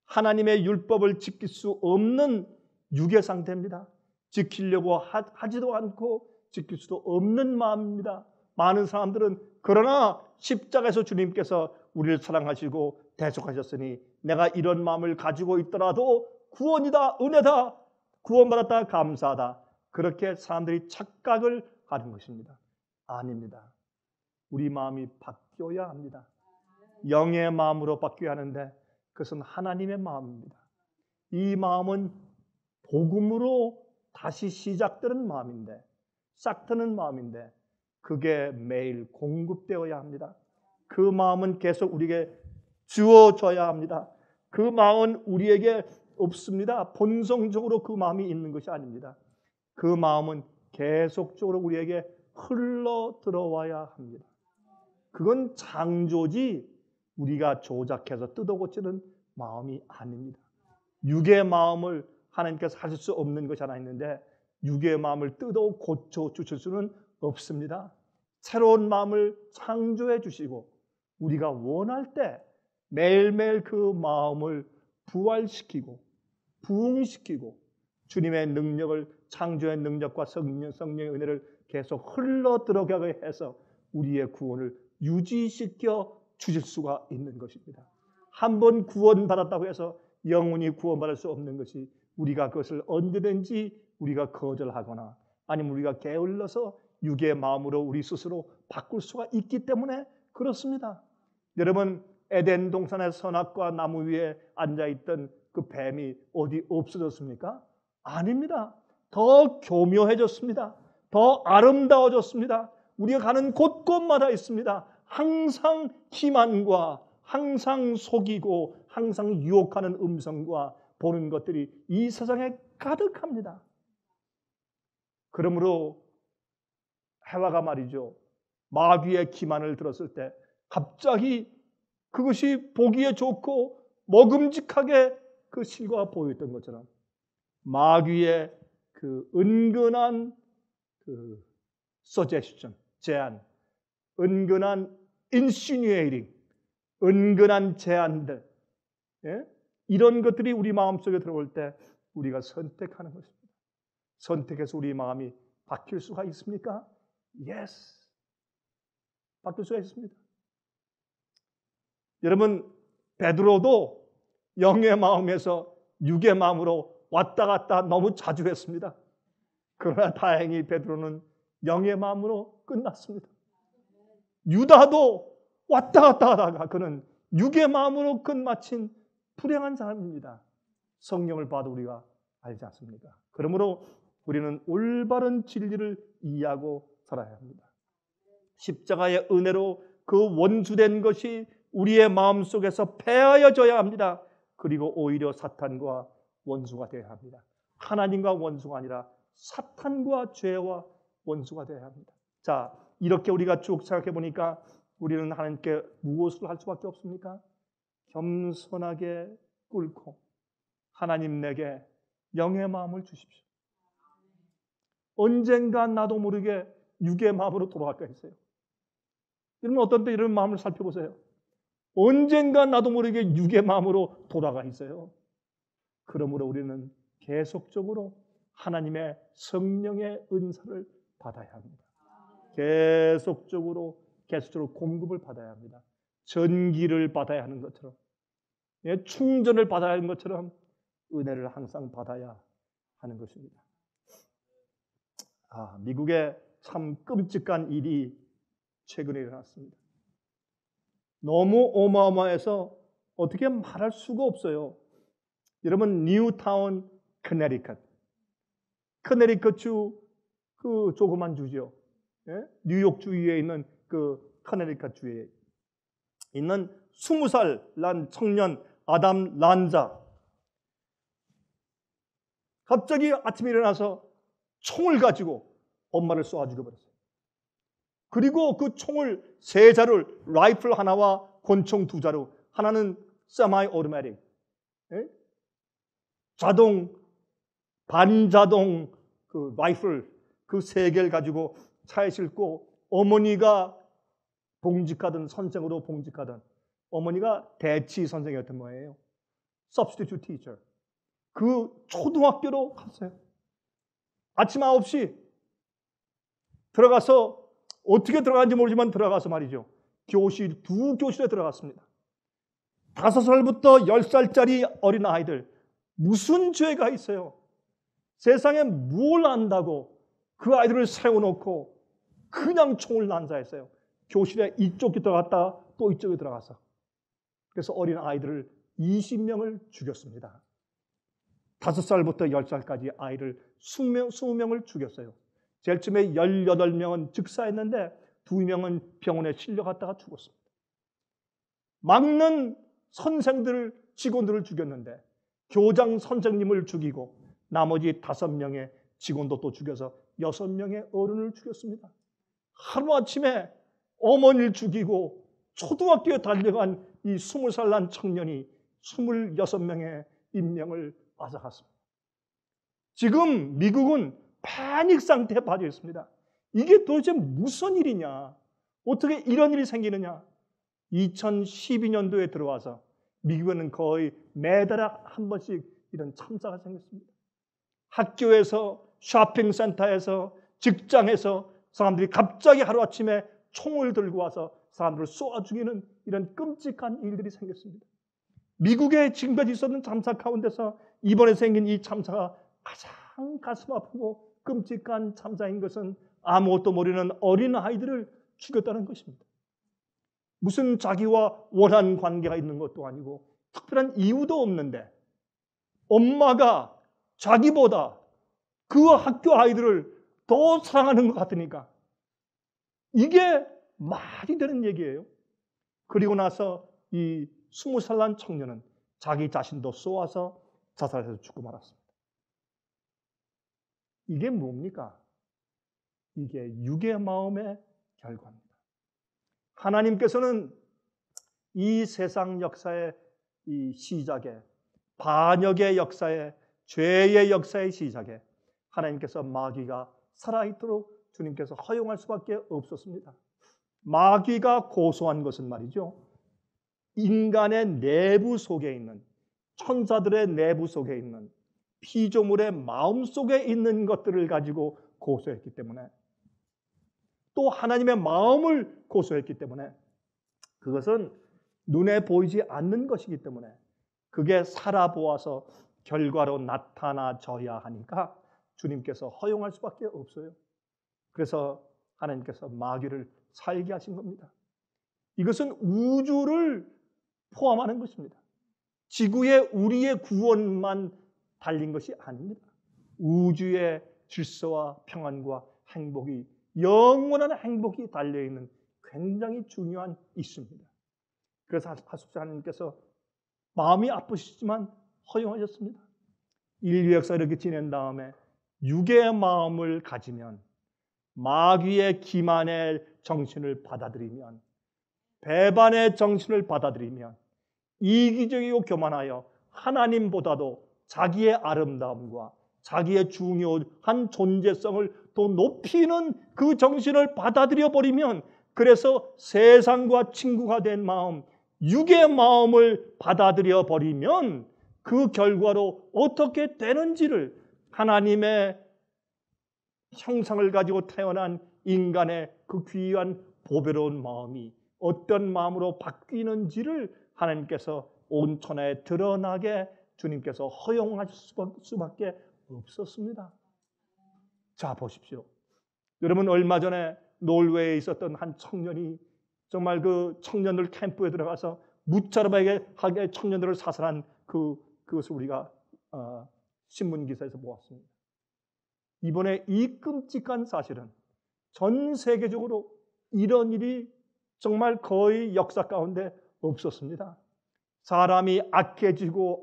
하나님의 율법을 지킬 수 없는 육의 상태입니다. 지키려고 하지도 않고 지킬 수도 없는 마음입니다. 많은 사람들은 그러나 십자가에서 주님께서 우리를 사랑하시고 대속하셨으니 내가 이런 마음을 가지고 있더라도 구원이다, 은혜다, 구원받았다, 감사하다. 그렇게 사람들이 착각을 하는 것입니다. 아닙니다. 우리 마음이 바뀌어야 합니다. 영의 마음으로 바뀌어야 하는데 그것은 하나님의 마음입니다. 이 마음은 복음으로 다시 시작되는 마음인데, 싹 트는 마음인데 그게 매일 공급되어야 합니다. 그 마음은 계속 우리에게 주어져야 합니다. 그 마음은 우리에게 없습니다. 본성적으로 그 마음이 있는 것이 아닙니다. 그 마음은 계속적으로 우리에게 흘러 들어와야 합니다. 그건 창조지 우리가 조작해서 뜯어고치는 마음이 아닙니다. 육의 마음을 하나님께서 하실 수 없는 것이 하나 있는데 육의 마음을 뜯어 고쳐 주실 수는 없습니다. 새로운 마음을 창조해 주시고 우리가 원할 때 매일매일 그 마음을 부활시키고 부흥시키고 주님의 능력을, 창조의 능력과 성령의 은혜를 계속 흘러 들어가게 해서 우리의 구원을 유지시켜 주실 수가 있는 것입니다. 한 번 구원받았다고 해서 영원히 구원받을 수 없는 것이, 우리가 그것을 언제든지 우리가 거절하거나 아니면 우리가 게을러서 육의 마음으로 우리 스스로 바꿀 수가 있기 때문에 그렇습니다. 여러분, 에덴 동산의 선악과 나무 위에 앉아있던 그 뱀이 어디 없어졌습니까? 아닙니다. 더 교묘해졌습니다. 더 아름다워졌습니다. 우리가 가는 곳곳마다 있습니다. 항상 기만과 항상 속이고 항상 유혹하는 음성과 보는 것들이 이 세상에 가득합니다. 그러므로 해와가 말이죠, 마귀의 기만을 들었을 때 갑자기 그것이 보기에 좋고 먹음직하게 그 실과가 보였던 것처럼 마귀의 그 은근한 그 suggestion, 제안, 은근한 insinuating, 은근한 제안들, 예? 이런 것들이 우리 마음속에 들어올 때 우리가 선택하는 것입니다. 선택해서 우리 마음이 바뀔 수가 있습니까? Yes. 바뀔 수가 있습니다. 여러분, 베드로도 영의 마음에서 육의 마음으로 왔다 갔다 너무 자주 했습니다. 그러나 다행히 베드로는 영의 마음으로 끝났습니다. 유다도 왔다 갔다 하다가 그는 육의 마음으로 끝마친 불행한 사람입니다. 성경을 봐도 우리가 알지 않습니까? 그러므로 우리는 올바른 진리를 이해하고 살아야 합니다. 십자가의 은혜로 그 원수된 것이 우리의 마음속에서 폐하여져야 합니다. 그리고 오히려 사탄과 원수가 되어야 합니다. 하나님과 원수가 아니라 사탄과 죄와 원수가 되어야 합니다. 자, 이렇게 우리가 쭉 생각해 보니까 우리는 하나님께 무엇을 할 수밖에 없습니까? 겸손하게 꿇고 하나님 내게 영의 마음을 주십시오. 언젠가 나도 모르게 육의 마음으로 돌아갈까 했어요. 여러분, 어떤 때 이런 마음을 살펴보세요. 언젠가 나도 모르게 육의 마음으로 돌아가 있어요. 그러므로 우리는 계속적으로 하나님의 성령의 은사를 받아야 합니다. 계속적으로 공급을 받아야 합니다. 전기를 받아야 하는 것처럼, 충전을 받아야 하는 것처럼 은혜를 항상 받아야 하는 것입니다. 미국에 참 끔찍한 일이 최근에 일어났습니다. 너무 어마어마해서 어떻게 말할 수가 없어요. 여러분, 뉴타운 커네리컷주 그 조그만 주죠. 뉴욕 주위에 있는 그 커네리컷 주에 있는 20살 난 청년 아담 란자, 갑자기 아침에 일어나서 총을 가지고 엄마를 쏘아 죽여버렸어요. 그리고 그 총을 3자루를, 라이플 하나와 권총 2자루, 하나는 세마이 오토매틱, 자동, 반자동 그 라이플, 그 3개를 가지고 차에 싣고, 어머니가 봉직하던, 선생으로 봉직하던, 어머니가 대치 선생이었던 거예요. Substitute teacher. 그 초등학교로 갔어요. 아침 9시 들어가서, 어떻게 들어간지 모르지만 들어가서 말이죠, 교실, 2교실에 들어갔습니다. 5살부터 10살짜리 어린 아이들, 무슨 죄가 있어요? 세상에 뭘 안다고 그 아이들을 세워놓고 그냥 총을 난사했어요. 교실에 이쪽에 들어갔다 또 이쪽에 들어가서. 그래서 어린 아이들을 20명을 죽였습니다. 5살부터 10살까지 아이를 20명을 죽였어요. 제일 처음에 18명은 즉사했는데 2명은 병원에 실려갔다가 죽었습니다. 막는 선생들을, 직원들을 죽였는데 교장 선생님을 죽이고 나머지 5명의 직원도 또 죽여서 6명의 어른을 죽였습니다. 하루아침에 어머니를 죽이고 초등학교에 달려간 이 20살 난 청년이 26명의 인명을 앗아갔습니다. 지금 미국은 패닉 상태에 빠져 있습니다. 이게 도대체 무슨 일이냐? 어떻게 이런 일이 생기느냐? 2012년도에 들어와서 미국에는 거의 매달 한 번씩 이런 참사가 생겼습니다. 학교에서, 쇼핑센터에서, 직장에서 사람들이 갑자기 하루아침에 총을 들고 와서 사람들을 쏘아 죽이는 이런 끔찍한 일들이 생겼습니다. 미국에 지금까지 있었던 참사 가운데서 이번에 생긴 이 참사가 가장 가슴 아프고 끔찍한 참사인 것은 아무것도 모르는 어린 아이들을 죽였다는 것입니다. 무슨 자기와 원한 관계가 있는 것도 아니고 특별한 이유도 없는데 엄마가 자기보다 그 학교 아이들을 더 사랑하는 것 같으니까 이게 말이 되는 얘기예요. 그리고 나서 이 20살 난 청년은 자기 자신도 쏘아서 자살해서 죽고 말았습니다. 이게 뭡니까? 이게 육의 마음의 결과입니다. 하나님께서는 이 세상 역사의 이 시작에, 반역의 역사에, 죄의 역사의 시작에 하나님께서 마귀가 살아있도록 주님께서 허용할 수밖에 없었습니다. 마귀가 고소한 것은 말이죠, 인간의 내부 속에 있는, 천사들의 내부 속에 있는, 피조물의 마음 속에 있는 것들을 가지고 고소했기 때문에, 또 하나님의 마음을 고소했기 때문에, 그것은 눈에 보이지 않는 것이기 때문에 그게 살아보아서 결과로 나타나져야 하니까 주님께서 허용할 수밖에 없어요. 그래서 하나님께서 마귀를 살게 하신 겁니다. 이것은 우주를 포함하는 것입니다. 지구에 우리의 구원만 달린 것이 아닙니다. 우주의 질서와 평안과 행복이, 영원한 행복이 달려있는 굉장히 중요한 이슈입니다. 그래서 하숙사 하나님께서 마음이 아프시지만 허용하셨습니다. 인류 역사 이렇게 지낸 다음에 육의 마음을 가지면, 마귀의 기만의 정신을 받아들이면, 배반의 정신을 받아들이면, 이기적이고 교만하여 하나님보다도 자기의 아름다움과 자기의 중요한 존재성을 더 높이는 그 정신을 받아들여 버리면, 그래서 세상과 친구가 된 마음, 육의 마음을 받아들여 버리면 그 결과로 어떻게 되는지를, 하나님의 형상을 가지고 태어난 인간의 그 귀한 보배로운 마음이 어떤 마음으로 바뀌는지를 하나님께서 온 천하에 드러나게 주님께서 허용하실 수밖에 없었습니다. 자, 보십시오. 여러분, 얼마 전에 노르웨이에 있었던 한 청년이 정말 그 청년들 캠프에 들어가서 무차별하게 청년들을 사살한 그것을 우리가 신문 기사에서 보았습니다. 이번에 이 끔찍한 사실은 전 세계적으로 이런 일이 정말 거의 역사 가운데 없었습니다. 사람이 악해져서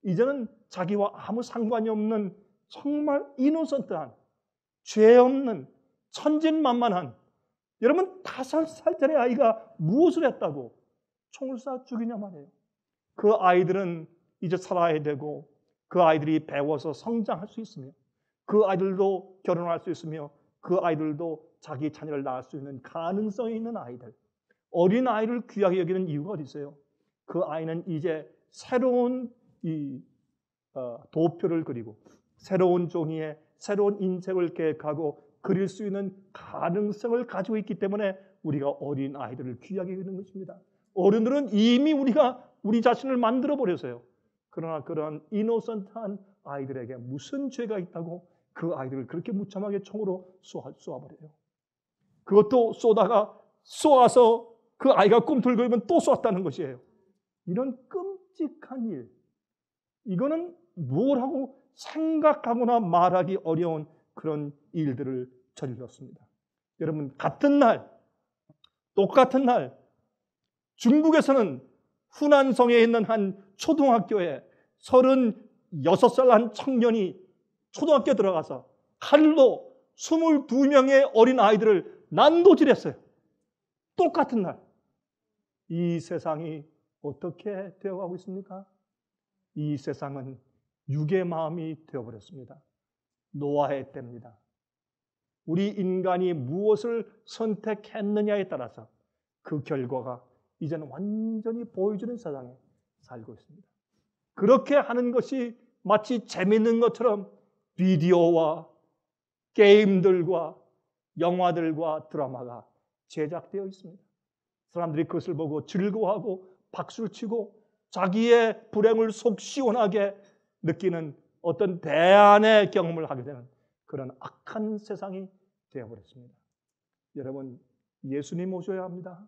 이제는 자기와 아무 상관이 없는 정말 이노선트한, 죄 없는, 천진만만한, 여러분 5살짜리 아이가 무엇을 했다고 총을 쏴 죽이냐 말이에요. 그 아이들은 이제 살아야 되고, 그 아이들이 배워서 성장할 수 있으며, 그 아이들도 결혼할 수 있으며, 그 아이들도 자기 자녀를 낳을 수 있는 가능성이 있는 아이들, 어린 아이를 귀하게 여기는 이유가 어디 있어요? 그 아이는 이제 새로운 도표를 그리고 새로운 종이에 새로운 인생을 계획하고 그릴 수 있는 가능성을 가지고 있기 때문에 우리가 어린 아이들을 귀하게 여기는 것입니다. 어른들은 이미 우리가 우리 자신을 만들어 버려서요. 그러나 그런 이노선트한 아이들에게 무슨 죄가 있다고 그 아이들을 그렇게 무참하게 총으로 쏘아버려요. 그것도 쏘아서 그 아이가 꿈틀거리면 또 쏘았다는 것이에요. 이런 끔찍한 일, 이거는 뭘 하고 생각하거나 말하기 어려운 그런 일들을 저질렀습니다. 여러분, 같은 날, 똑같은 날, 중국에서는 후난성에 있는 한 초등학교에 36살 한 청년이 초등학교에 들어가서 칼로 22명의 어린 아이들을 난도질했어요. 똑같은 날. 이 세상이 어떻게 되어가고 있습니까? 이 세상은 육의 마음이 되어버렸습니다. 노아의 때입니다. 우리 인간이 무엇을 선택했느냐에 따라서 그 결과가 이제는 완전히 보여주는 세상에 살고 있습니다. 그렇게 하는 것이 마치 재밌는 것처럼 비디오와 게임들과 영화들과 드라마가 제작되어 있습니다. 사람들이 그것을 보고 즐거워하고 박수를 치고 자기의 불행을 속 시원하게 느끼는 어떤 대안의 경험을 하게 되는 그런 악한 세상이 되어버렸습니다. 여러분, 예수님 오셔야 합니다.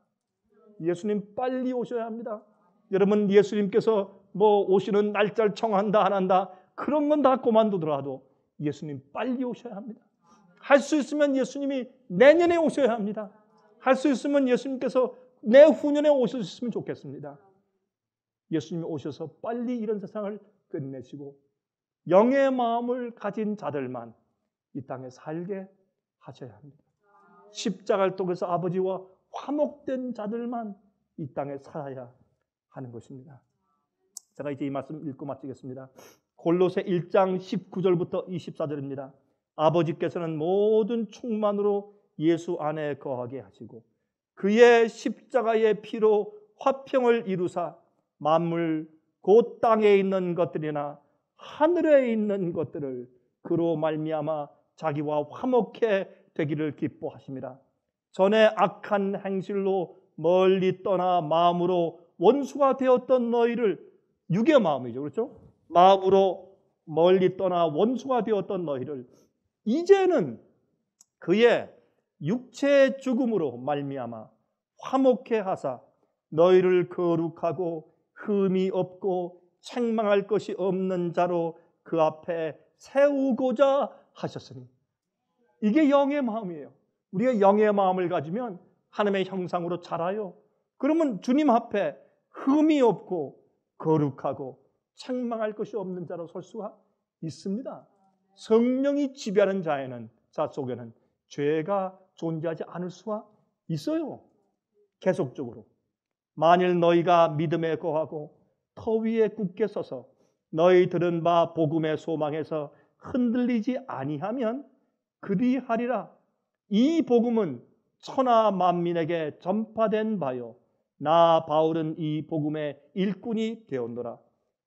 예수님 빨리 오셔야 합니다. 여러분, 예수님께서 뭐 오시는 날짜를 정한다 안 한다 그런 건 다 그만두더라도 예수님 빨리 오셔야 합니다. 할 수 있으면 예수님이 내년에 오셔야 합니다. 할 수 있으면 예수님께서 내후년에 오셨으면 좋겠습니다. 예수님이 오셔서 빨리 이런 세상을 끝내시고 영의 마음을 가진 자들만 이 땅에 살게 하셔야 합니다. 십자가를 통해서 아버지와 화목된 자들만 이 땅에 살아야 하는 것입니다. 제가 이제 이 말씀 읽고 마치겠습니다. 골로새 1장 19절부터 24절입니다. 아버지께서는 모든 충만으로 예수 안에 거하게 하시고 그의 십자가의 피로 화평을 이루사 만물 곧 땅에 있는 것들이나 하늘에 있는 것들을 그로 말미암아 자기와 화목해 되기를 기뻐하심이라. 전에 악한 행실로 멀리 떠나 마음으로 원수가 되었던 너희를, 육의 마음이죠, 그렇죠? 마음으로 멀리 떠나 원수가 되었던 너희를 이제는 그의 육체의 죽음으로 말미암아 화목해 하사 너희를 거룩하고 흠이 없고 책망할 것이 없는 자로 그 앞에 세우고자 하셨으니. 이게 영의 마음이에요. 우리가 영의 마음을 가지면 하나님의 형상으로 자라요. 그러면 주님 앞에 흠이 없고 거룩하고 책망할 것이 없는 자로 설 수가 있습니다. 성령이 지배하는 자 속에는 죄가 존재하지 않을 수가 있어요. 계속적으로. 만일 너희가 믿음에 거하고 터 위에 굳게 서서 너희 들은 바 복음의 소망에서 흔들리지 아니하면 그리하리라. 이 복음은 천하 만민에게 전파된 바요 나 바울은 이 복음의 일꾼이 되었노라.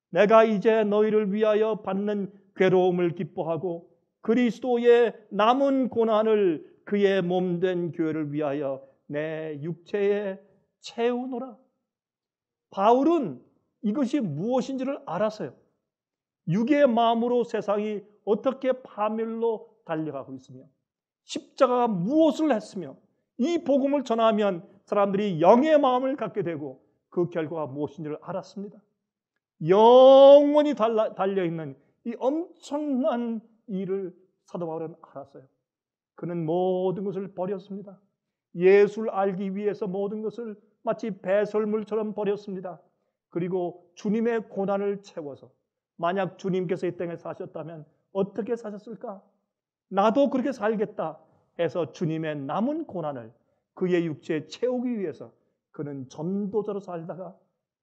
내가 이제 너희를 위하여 받는 괴로움을 기뻐하고 그리스도의 남은 고난을 그의 몸된 교회를 위하여 내 육체에 채우노라. 바울은 이것이 무엇인지를 알았어요. 육의 마음으로 세상이 어떻게 파멸로 달려가고 있으며 십자가가 무엇을 했으며 이 복음을 전하면 사람들이 영의 마음을 갖게 되고 그 결과가 무엇인지를 알았습니다. 영원히 달려있는 이 엄청난 일을 사도 바울은 알았어요. 그는 모든 것을 버렸습니다. 예수를 알기 위해서 모든 것을 마치 배설물처럼 버렸습니다. 그리고 주님의 고난을 채워서 만약 주님께서 이 땅에 사셨다면 어떻게 사셨을까? 나도 그렇게 살겠다 해서 주님의 남은 고난을 그의 육체에 채우기 위해서 그는 전도자로 살다가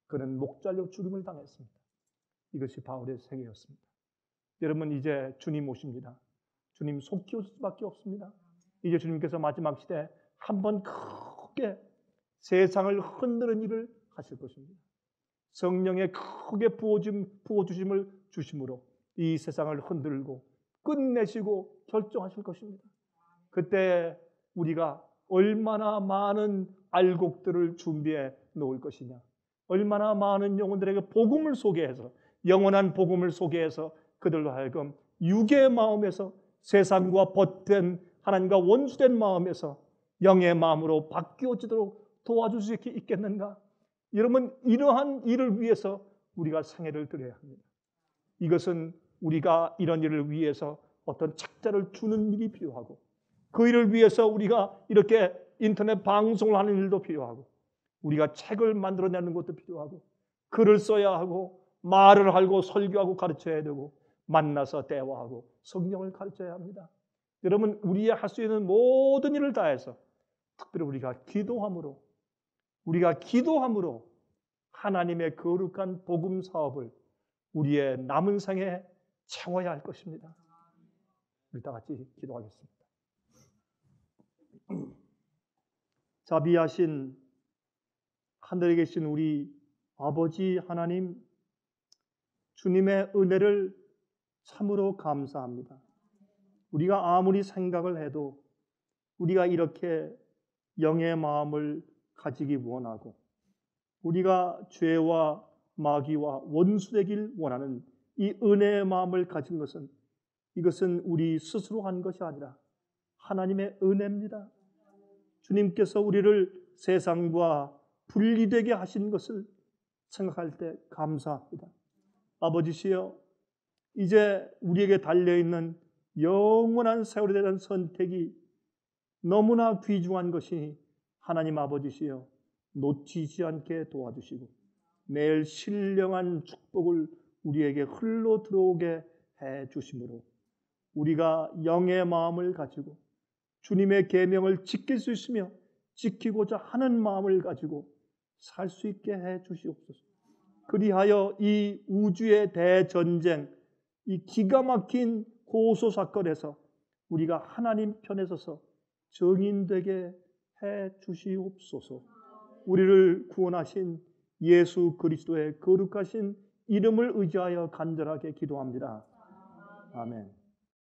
그는 목잘려 죽임을 당했습니다. 이것이 바울의 생애였습니다. 여러분, 이제 주님 오십니다. 주님 속히 오실 수밖에 없습니다. 이제 주님께서 마지막 시대에 한번 크게 세상을 흔드는 일을 하실 것입니다. 성령의 크게 부어주심을 주심으로 이 세상을 흔들고 끝내시고 결정하실 것입니다. 그때 우리가 얼마나 많은 알곡들을 준비해 놓을 것이냐, 얼마나 많은 영혼들에게 복음을 소개해서 영원한 복음을 소개해서 그들로 하여금 육의 마음에서 세상과 벗된 하나님과 원수된 마음에서 영의 마음으로 바뀌어지도록 도와줄 수 있겠는가? 여러분, 이러한 일을 위해서 우리가 생애를 드려야 합니다. 이것은 우리가 이런 일을 위해서 어떤 책자를 주는 일이 필요하고, 그 일을 위해서 우리가 이렇게 인터넷 방송을 하는 일도 필요하고, 우리가 책을 만들어내는 것도 필요하고, 글을 써야 하고, 말을 하고 설교하고 가르쳐야 되고, 만나서 대화하고 성경을 가르쳐야 합니다. 여러분, 우리의 할 수 있는 모든 일을 다해서 특별히 우리가 기도함으로 하나님의 거룩한 복음 사업을 우리의 남은 생에 채워야 할 것입니다. 우리 다 같이 기도하겠습니다. 자비하신 하늘에 계신 우리 아버지 하나님, 주님의 은혜를 참으로 감사합니다. 우리가 아무리 생각을 해도 우리가 이렇게 영의 마음을 가지기 원하고, 우리가 죄와 마귀와 원수되길 원하는 이 은혜의 마음을 가진 것은, 이것은 우리 스스로 한 것이 아니라 하나님의 은혜입니다. 주님께서 우리를 세상과 분리되게 하신 것을 생각할 때 감사합니다. 아버지시여, 이제 우리에게 달려있는 영원한 세월에 대한 선택이 너무나 귀중한 것이 하나님 아버지시여 놓치지 않게 도와주시고, 매일 신령한 축복을 우리에게 흘러 들어오게 해 주심으로 우리가 영의 마음을 가지고 주님의 계명을 지킬 수 있으며 지키고자 하는 마음을 가지고 살 수 있게 해 주시옵소서. 그리하여 이 우주의 대전쟁, 이 기가 막힌 고소 사건에서 우리가 하나님 편에 서서 증인되게 해 주시옵소서. 우리를 구원하신 예수 그리스도의 거룩하신 이름을 의지하여 간절하게 기도합니다. 아멘.